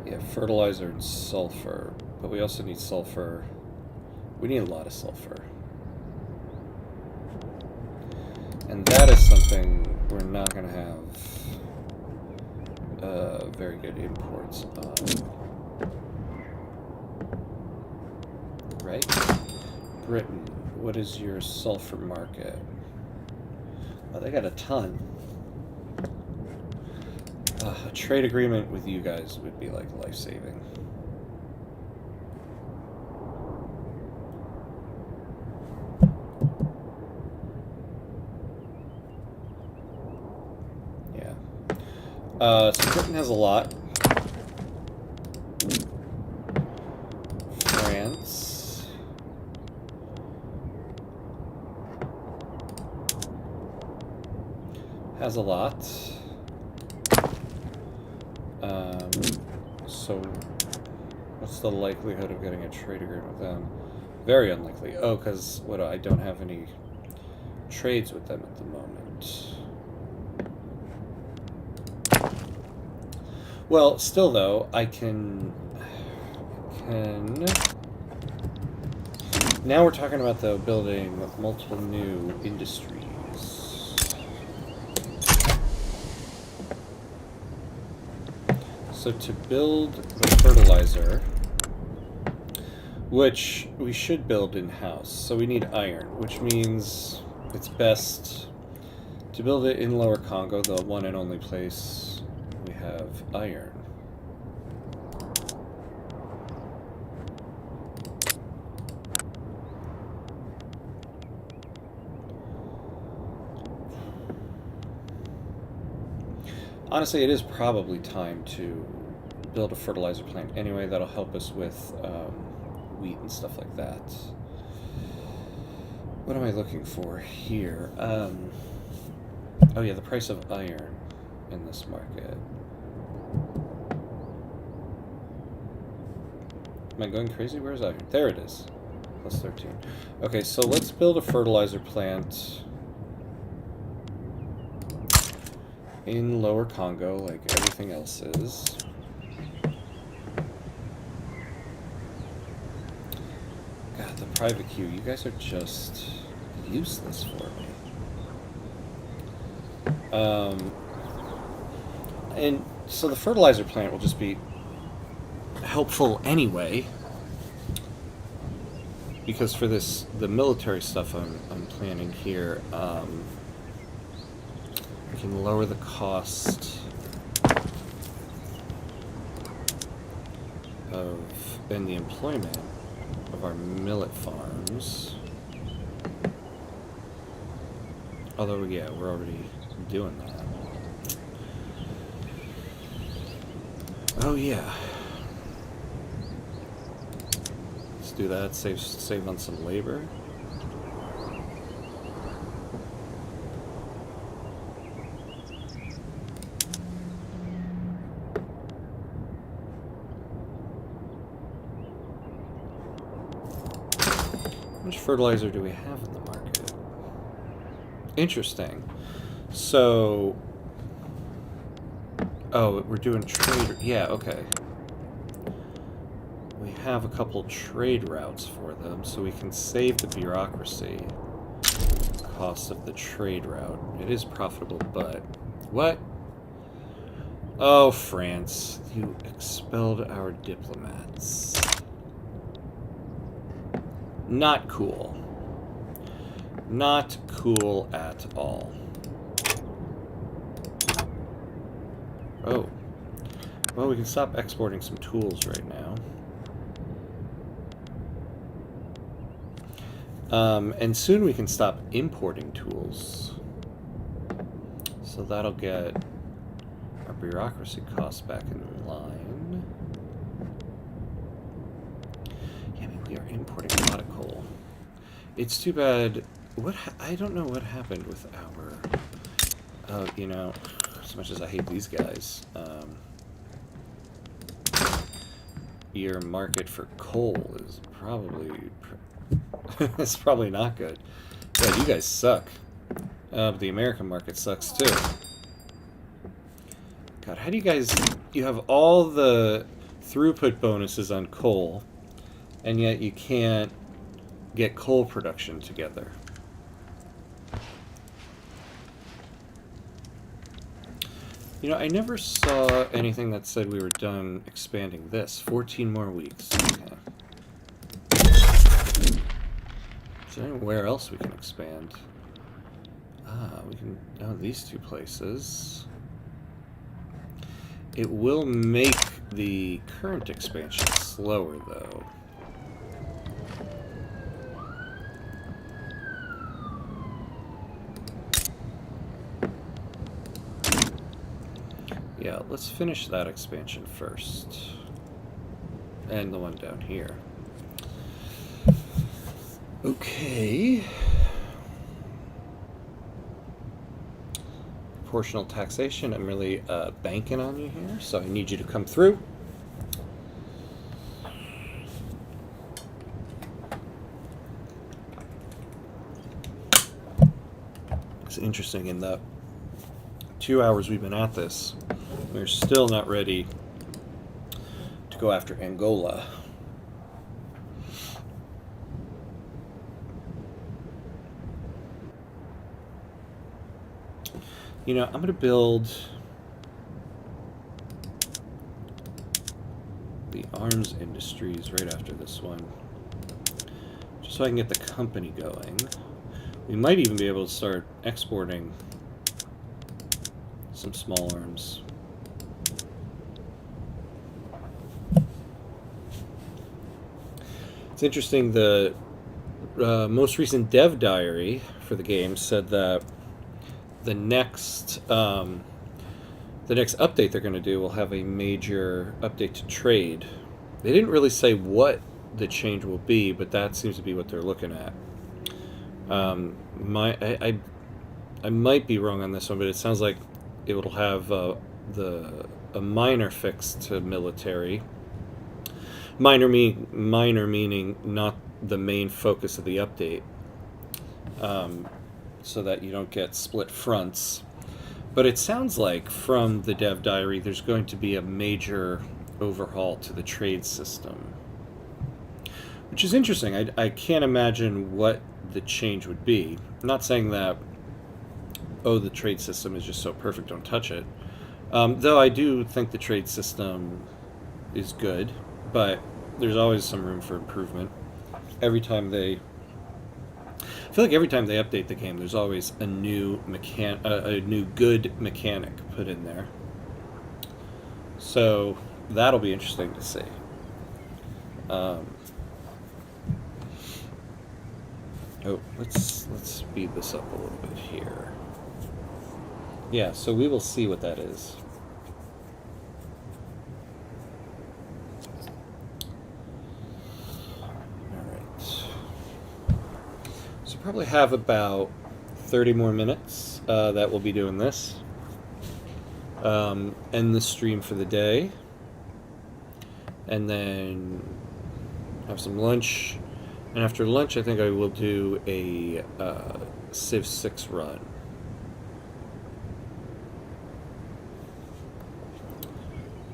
Yeah, fertilizer and sulfur, but we also need sulfur. We need a lot of sulfur. And that is something we're not going to have very good imports on. Right? Britain, what is your sulfur market? Oh, they got a ton. A trade agreement with you guys would be like life-saving. So Britain has a lot. France. Has a lot. So what's the likelihood of getting a trade agreement with them? Very unlikely. Oh, because what? I don't have any trades with them at the moment. Well, still though, I can. Now we're talking about though building multiple new industries. So to build the fertilizer, which we should build in-house, so we need iron, which means it's best to build it in Lower Congo, the one and only place we have iron. Honestly, it is probably time to build a fertilizer plant anyway. That'll help us with wheat and stuff like that. What am I looking for here? Oh yeah, the price of iron in this market. Am I going crazy? Where's iron? There it is. Plus 13. Okay, so let's build a fertilizer plant in Lower Congo, like everything else is. God, the private queue, you guys are just useless for me. And so the fertilizer plant will just be helpful anyway, because for this, the military stuff I'm planning here, we can lower the cost of and the employment of our millet farms. Although, yeah, we're already doing that. Oh yeah. Let's do that. Save on some labor. How much fertilizer do we have in the market? Interesting. So, oh, we're doing trade. Yeah, okay. We have a couple trade routes for them, so we can save the bureaucracy cost of the trade route. It is profitable, but what? Oh, France, you expelled our diplomats. Not cool. Not cool at all. Oh. Well, we can stop exporting some tools right now. And soon we can stop importing tools. So that'll get our bureaucracy costs back in line. Yeah, I mean, we are importing a lot of coal. It's too bad. I don't know what happened with our... you know, as much as I hate these guys, your market for coal is probably... it's probably not good. Yeah, you guys suck. But the American market sucks too. God, how do you guys... You have all the throughput bonuses on coal, and yet you can't get coal production together. You know, I never saw anything that said we were done expanding this. 14 more weeks. Okay. Is there anywhere else we can expand? We can... Oh, these two places. It will make the current expansion slower, though. Yeah, let's finish that expansion first. And the one down here. Okay. Proportional taxation. I'm really banking on you here, so I need you to come through. It's interesting in the 2 hours we've been at this, we're still not ready to go after Angola. You know, I'm going to build the arms industries right after this one, just so I can get the company going. We might even be able to start exporting some small arms. It's interesting, the most recent dev diary for the game said that the next update they're going to do will have a major update to trade. They didn't really say what the change will be, but that seems to be what they're looking at. I might be wrong on this one, but it sounds like it will have a minor fix to military. Minor meaning not the main focus of the update, so that you don't get split fronts. But it sounds like from the dev diary there's going to be a major overhaul to the trade system, which is interesting. I can't imagine what the change would be. I'm not saying that, oh, the trade system is just so perfect, don't touch it. Though I do think the trade system is good, but there's always some room for improvement. I feel like every time they update the game, there's always a new good mechanic put in there. So that'll be interesting to see. Let's speed this up a little bit here. Yeah, so we will see what that is. Probably have about 30 more minutes that we'll be doing this. End the stream for the day, and then have some lunch. And after lunch, I think I will do a Civ 6 run.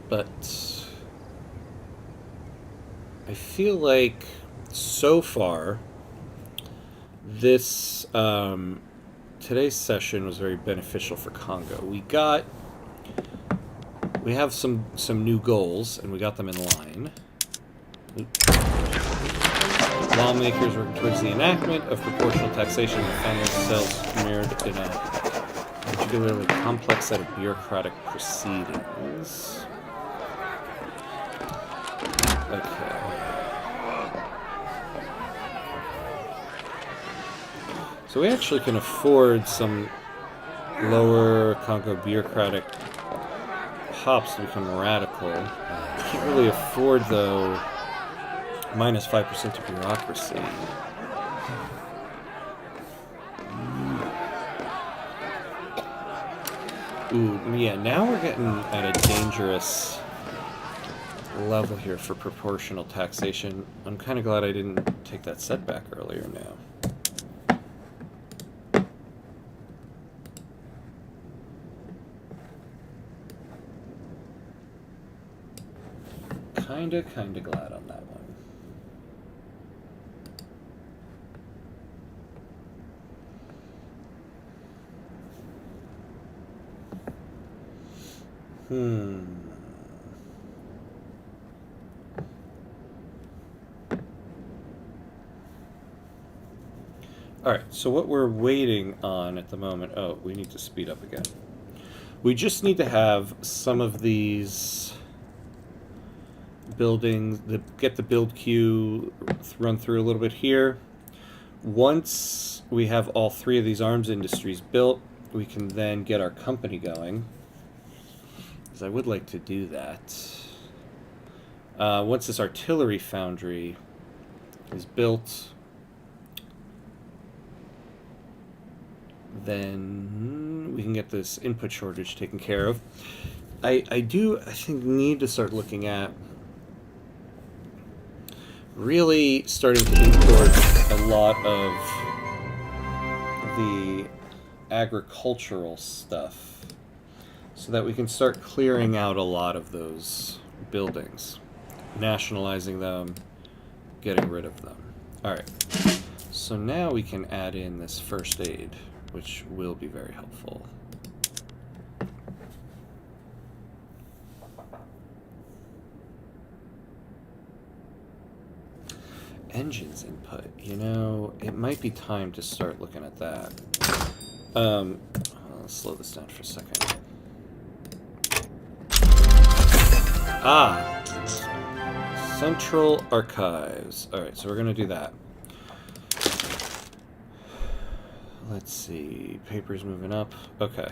But I feel like so far this today's session was very beneficial for Kongo. We have some new goals, and we got them in line. Lawmakers working towards the enactment of proportional taxation of family cells mirrored in a particularly complex set of bureaucratic proceedings. Okay. So we actually can afford some lower Kongo bureaucratic hops to become radical. Can't really afford, though, minus 5% of bureaucracy. Ooh, yeah, now we're getting at a dangerous level here for proportional taxation. I'm kind of glad I didn't take that setback earlier now. Kinda glad on that one. Alright, so what we're waiting on at the moment... Oh, we need to speed up again. We just need to have some of these buildings, get the build queue run through a little bit here. Once we have all three of these arms industries built, we can then get our company going, because I would like to do that. Once this artillery foundry is built, then we can get this input shortage taken care of. I think, need to start looking at really starting to import a lot of the agricultural stuff so that we can start clearing out a lot of those buildings, nationalizing them, getting rid of them. Alright, so now we can add in this first aid, which will be very helpful. Engines input, you know, it might be time to start looking at that. Let's slow this down for a second. Central Archives. Alright, so we're going to do that. Let's see. Paper's moving up. Okay.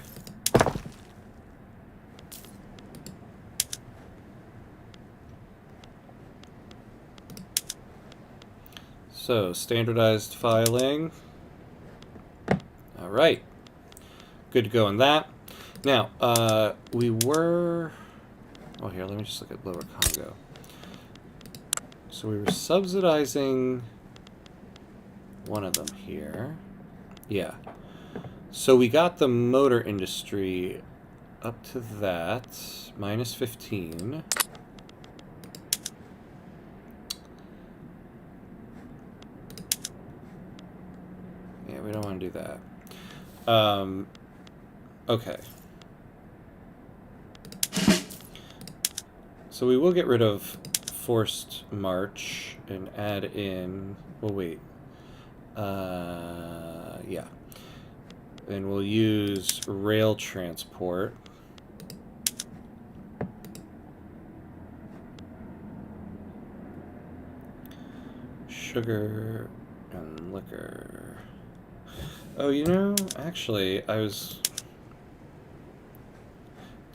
So, standardized filing. Alright. Good to go on that. Now, we were... Oh, here, let me just look at Lower Congo. So we were subsidizing one of them here. Yeah. So we got the motor industry up to that. Minus 15. Yeah, we don't want to do that. Okay. So we will get rid of forced march and add in... Well, wait. Yeah. Then we'll use rail transport. Sugar and liquor. Oh, you know, actually, I was...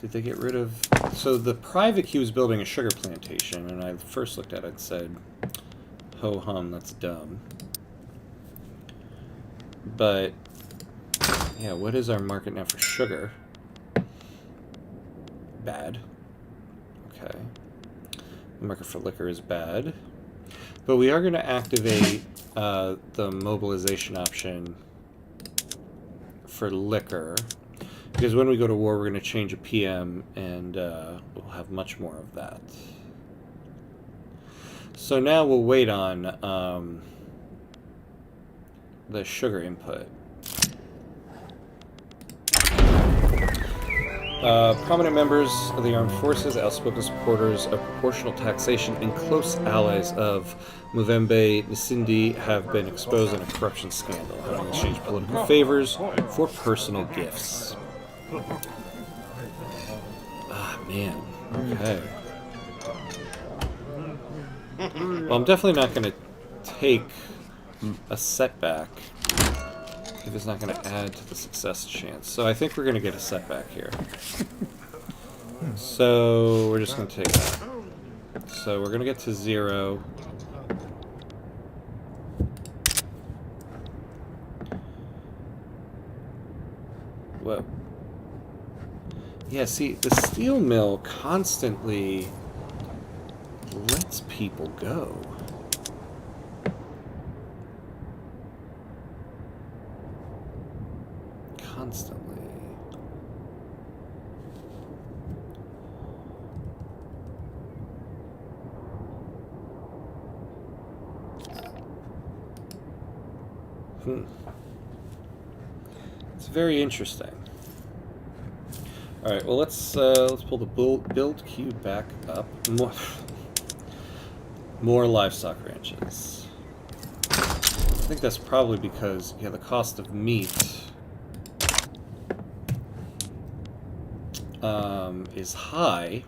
Did they get rid of... So the private, he was building a sugar plantation, and I first looked at it and said, ho-hum, that's dumb. But, yeah, what is our market now for sugar? Bad. Okay. The market for liquor is bad. But we are going to activate the mobilization option for liquor. Because when we go to war, we're going to change a PM, and we'll have much more of that. So now we'll wait on the sugar input. Prominent members of the armed forces, outspoken supporters of proportional taxation, and close allies of Movembe Nsindi have been exposed in a corruption scandal, having exchanged political favors for personal gifts. Ah, man. Okay. Well, I'm definitely not going to take a setback if it's not going to add to the success chance. So I think we're going to get a setback here. So we're just going to take that. So we're going to get to 0. Whoa. Yeah, see, the steel mill constantly lets people go. Constantly. It's very interesting. All right, well let's pull the build queue back up. More livestock ranches. I think that's probably because the cost of meat is high.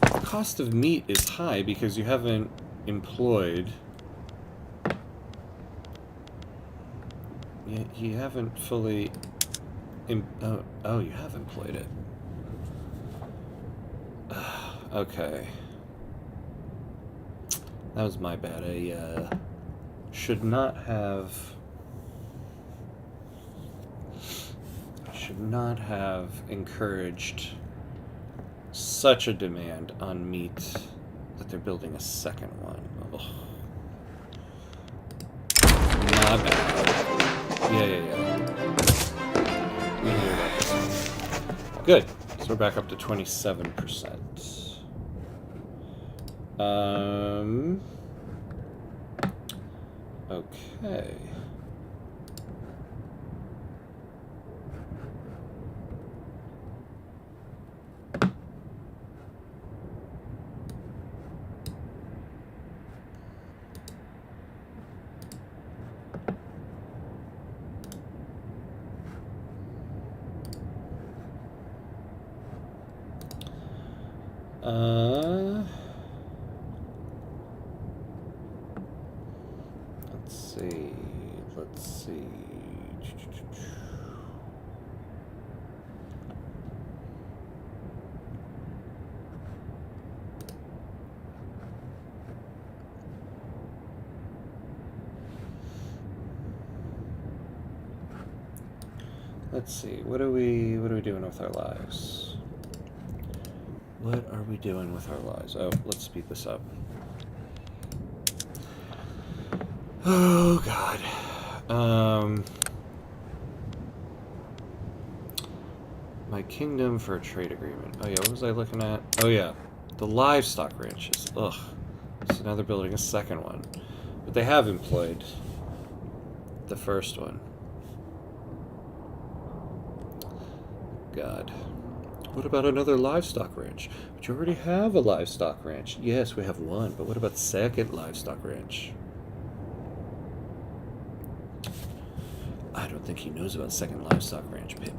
The cost of meat is high because you haven't employed. You haven't fully. Oh, you have employed it. Okay. That was my bad. I should not have. should not have encouraged such a demand on meat that they're building a second one. Ugh. My bad. Yeah. We knew that. Good. So we're back up to 27%. Okay. Let's see. Let's see. What are we doing with our lives? What are we doing with our lives? Oh, let's speed this up. Oh, God. My kingdom for a trade agreement. Oh, yeah, what was I looking at? Oh, yeah, the livestock ranches. Ugh. So now they're building a second one. But they have employed the first one. God. What about another livestock ranch? But you already have a livestock ranch. Yes, we have one, but what about second livestock ranch? I don't think he knows about second livestock ranch, Pip.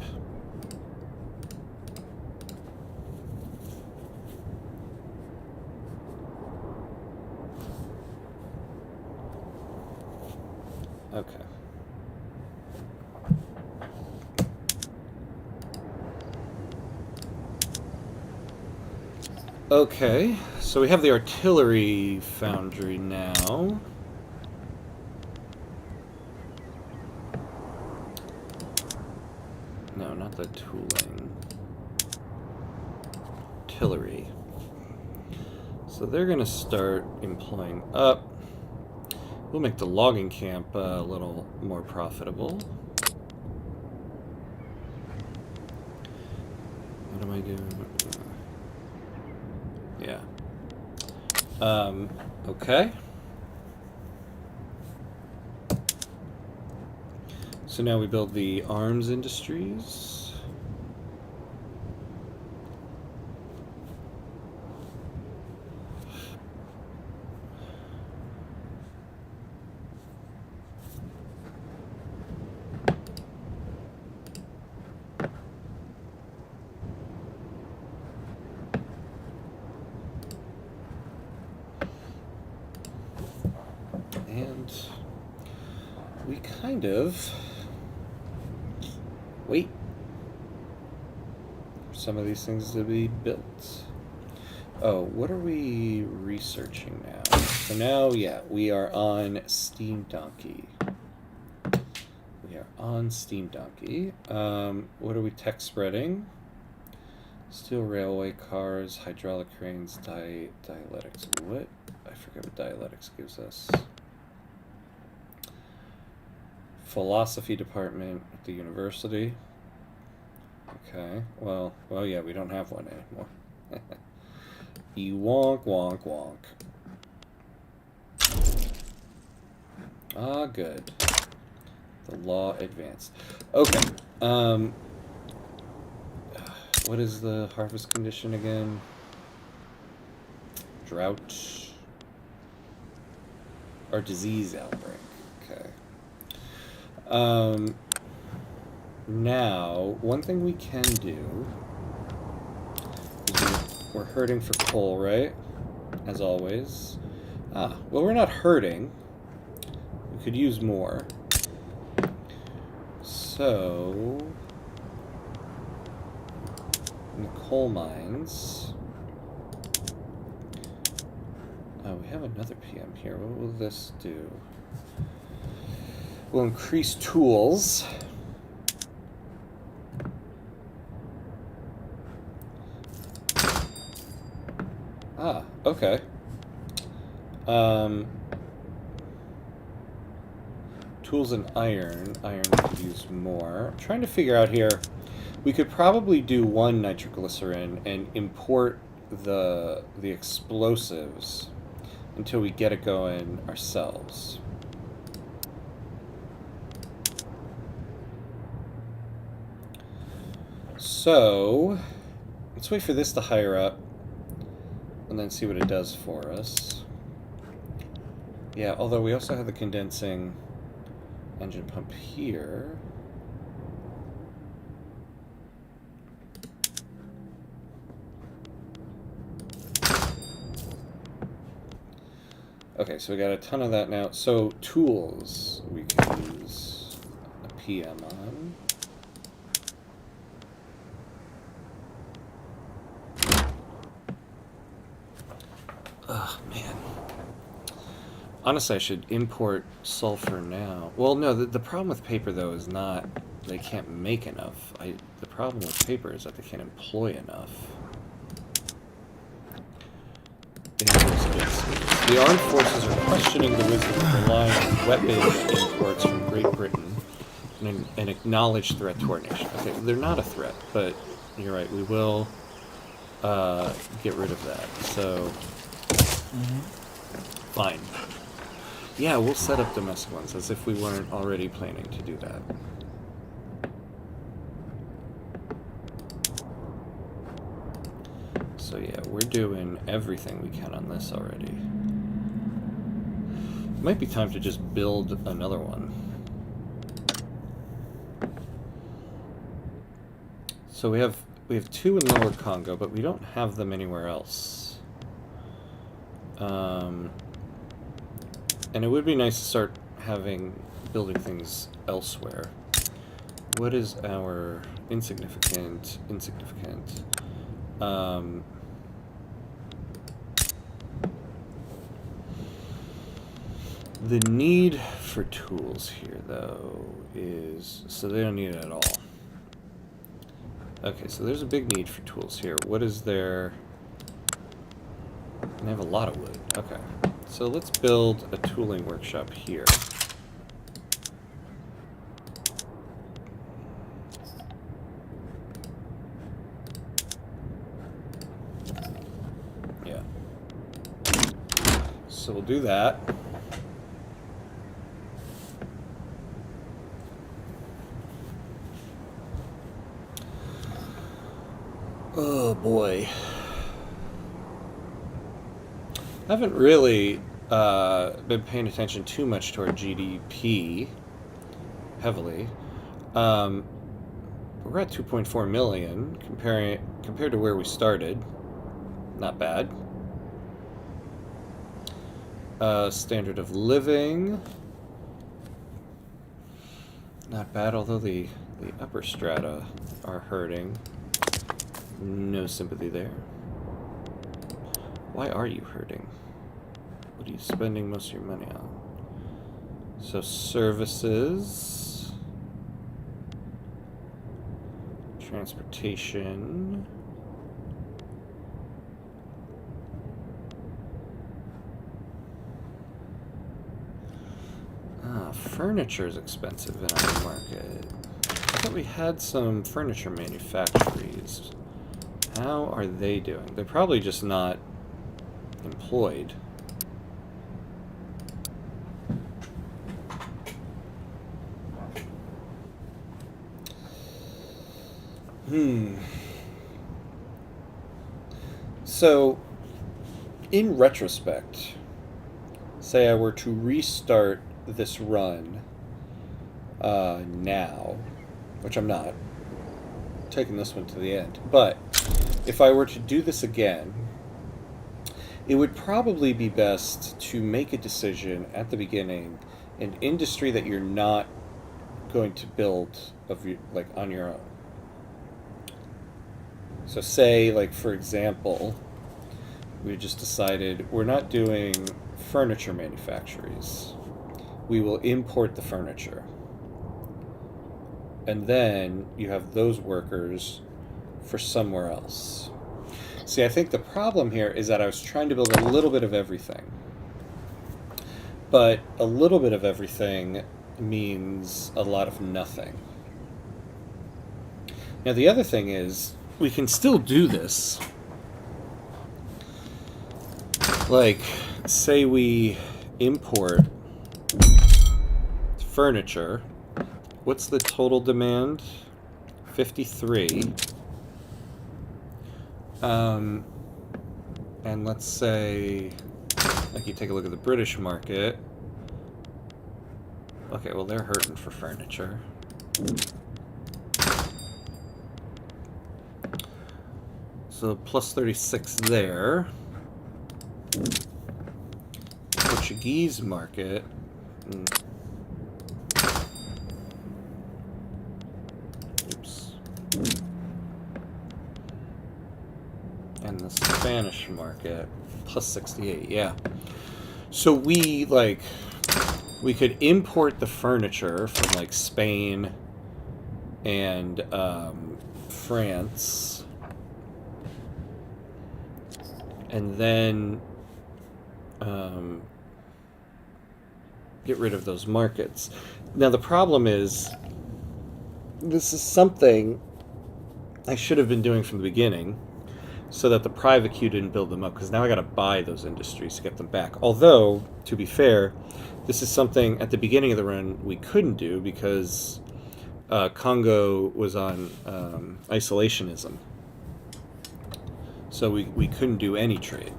Okay. Okay, so we have the artillery foundry now. No, not the tooling. Artillery. So they're going to start employing up. We'll make the logging camp a little more profitable. What am I doing? Yeah. Okay. So now we build the arms industries. And we kind of wait for some of these things to be built. Oh, what are we researching now? So now, yeah, we are on Steam Donkey. We are on Steam Donkey. What are we tech spreading? Steel railway cars, hydraulic cranes, dialectics. What? I forget what dialectics gives us. Philosophy department at the university. Okay. Well, yeah, we don't have one anymore. You wonk, wonk, wonk. Ah, good. The law advanced. Okay. What is the harvest condition again? Drought. Or disease outbreak. Okay. Now, one thing we can do is we're hurting for coal, right? As always. Well, we're not hurting. We could use more. So, in the coal mines. Oh, we have another PM here. What will this do? We'll increase tools. Okay. Tools and iron. Iron we could use more. I'm trying to figure out here. We could probably do one nitroglycerin and import the explosives until we get it going ourselves. So, let's wait for this to hire up and then see what it does for us. Yeah, although we also have the condensing engine pump here. Okay, so we got a ton of that now. So, tools we can use a PM on. Ugh, man. Honestly, I should import sulfur now. Well, no, the problem with paper, though, is not they can't make enough. The problem with paper is that they can't employ enough. The armed forces are questioning the wisdom of relying on weapon imports from Great Britain, an acknowledged threat to our nation. Okay, they're not a threat, but you're right, we will get rid of that. So, fine. Yeah, we'll set up domestic ones as if we weren't already planning to do that. So yeah, we're doing everything we can on this already. It might be time to just build another one. So we have two in Lower Congo, but we don't have them anywhere else. And it would be nice to start building things elsewhere. What is our insignificant? The need for tools here, though, is... So they don't need it at all. Okay, so there's a big need for tools here. What is their... They have a lot of wood. Okay. So let's build a tooling workshop here. Yeah. So we'll do that. Oh boy. I haven't really been paying attention too much to our GDP heavily. We're at 2.4 million compared to where we started. Not bad. Standard of living. Not bad, although the upper strata are hurting. No sympathy there. Why are you hurting? What are you spending most of your money on? So services, transportation, furniture is expensive in our market. I thought we had some furniture manufactories. How are they doing? They're probably just not employed. So, in retrospect, say I were to restart this run now, which I'm not, taking this one to the end, but if I were to do this again, it would probably be best to make a decision at the beginning, an industry that you're not going to build on your own. So say, like, for example, we just decided we're not doing furniture manufactories. We will import the furniture. And then you have those workers for somewhere else. See, I think the problem here is that I was trying to build a little bit of everything. But a little bit of everything means a lot of nothing. Now, the other thing is, we can still do this. Like, say we import furniture. What's the total demand? 53. And let's say, like, you take a look at the British market. Okay, well, they're hurting for furniture. So plus 36 there. Portuguese market. Oops. And the Spanish market, plus 68, yeah. So we could import the furniture from like Spain and France, and then get rid of those markets. Now the problem is, this is something I should have been doing from the beginning, so that the private queue didn't build them up, because now I got to buy those industries to get them back. Although, to be fair, this is something at the beginning of the run we couldn't do because Kongo was on isolationism. So we couldn't do any trade.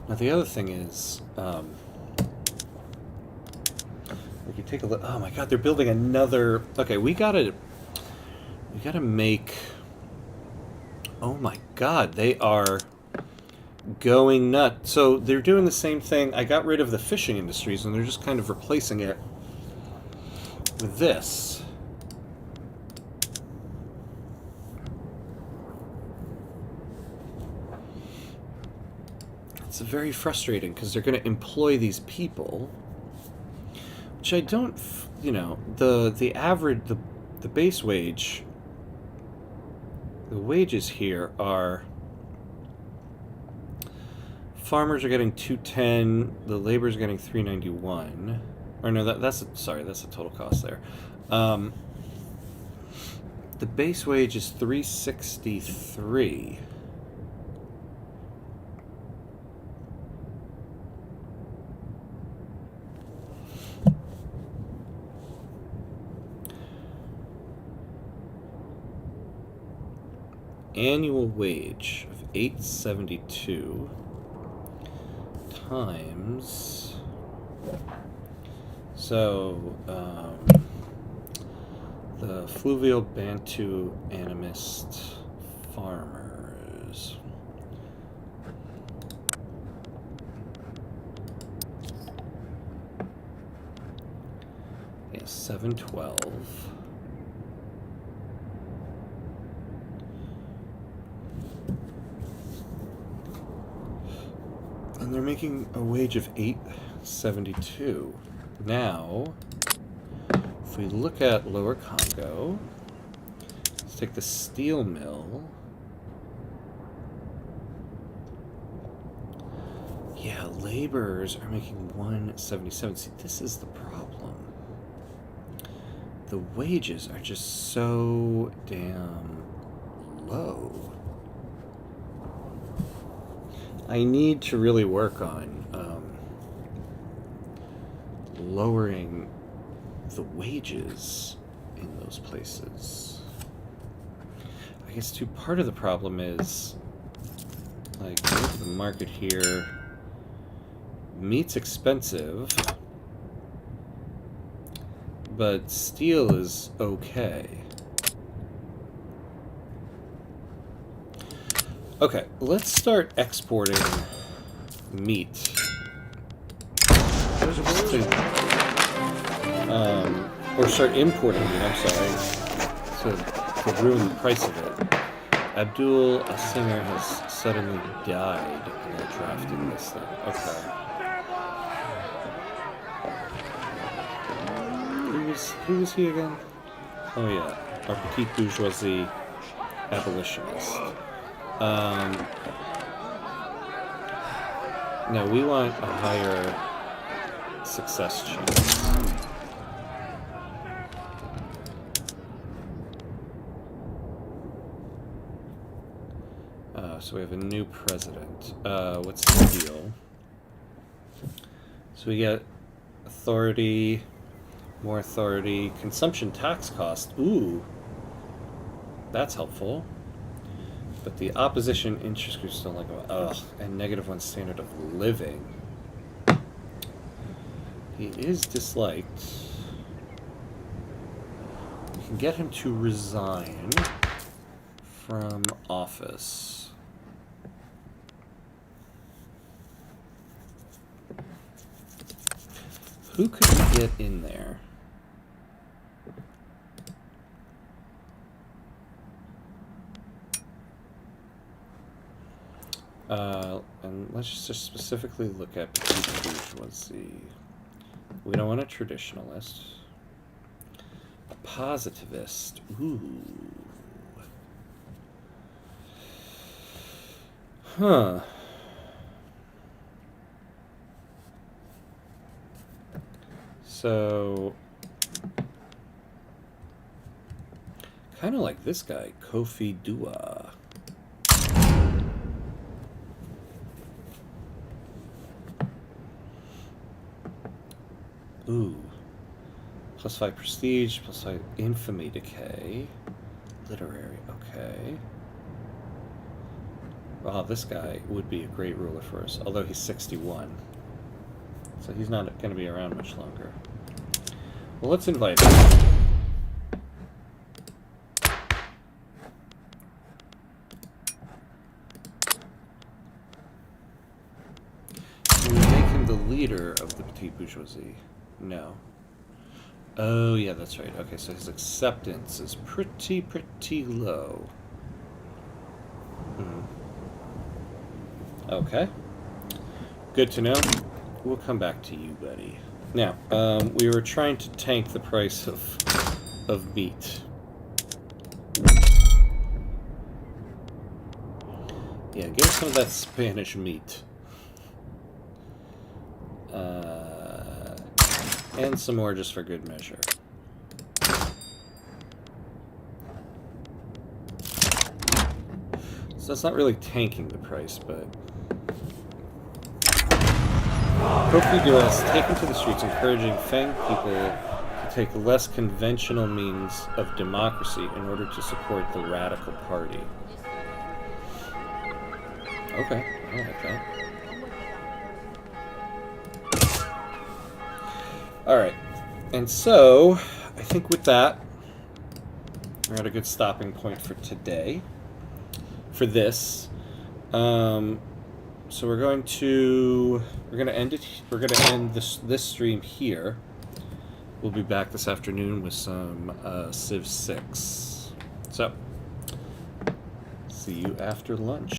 Now the other thing is, you take a look. Oh my God, they're building another. Okay, we gotta make. Oh my God, they are going nuts. So they're doing the same thing. I got rid of the fishing industries, and they're just kind of replacing it with this. It's very frustrating because they're going to employ these people. Which I don't, the average, the base wage, the wages here are, farmers are getting 210, the laborers are getting 391, or no, that's the total cost there. The base wage is 363. Annual wage of 872 times, so the fluvial Bantu animist farmers. Yeah, 712. And they're making a wage of 872. Now, if we look at Lower Congo, let's take the steel mill. Yeah, laborers are making 177. See, this is the problem. The wages are just so damn low. I need to really work on lowering the wages in those places. I guess too, part of the problem is, like, look at the market here. Meat's expensive, but steel is okay. Okay, let's start exporting meat. Or start importing meat, I'm sorry, to ruin the price of it. Abdul Asinger has suddenly died while drafting this thing. Okay. Who was he again? Oh yeah, our petite bourgeoisie abolitionist. No, we want a higher success chance. So we have a new president. What's the deal? So we get authority, more authority, consumption tax cost. Ooh, that's helpful. But the opposition interest groups don't like it. Ugh, and -1 standard of living. He is disliked. We can get him to resign from office. Who could we get in there? And let's just specifically look at petite bourgeoisie. We don't want a traditionalist. A positivist. Ooh. Huh. So, kind of like this guy, Kofi Dua. Ooh. +5 prestige, +5 infamy decay. Literary, okay. Wow, this guy would be a great ruler for us, although he's 61. So he's not going to be around much longer. Well, let's invite him. Can we make him the leader of the petite bourgeoisie? No. Oh, yeah, that's right. Okay, so his acceptance is pretty low. Okay. Good to know. We'll come back to you, buddy. Now, we were trying to tank the price of meat. Yeah, give us some of that Spanish meat. And some more just for good measure. So that's not really tanking the price, but... Kofi Dua has taken to the streets encouraging Fang people to take less conventional means of democracy in order to support the Radical Party. Okay, I like that. Alright, and so, I think with that, we're at a good stopping point for today. For this. So we're going to end this stream here. We'll be back this afternoon with some Civ 6. So, see you after lunch.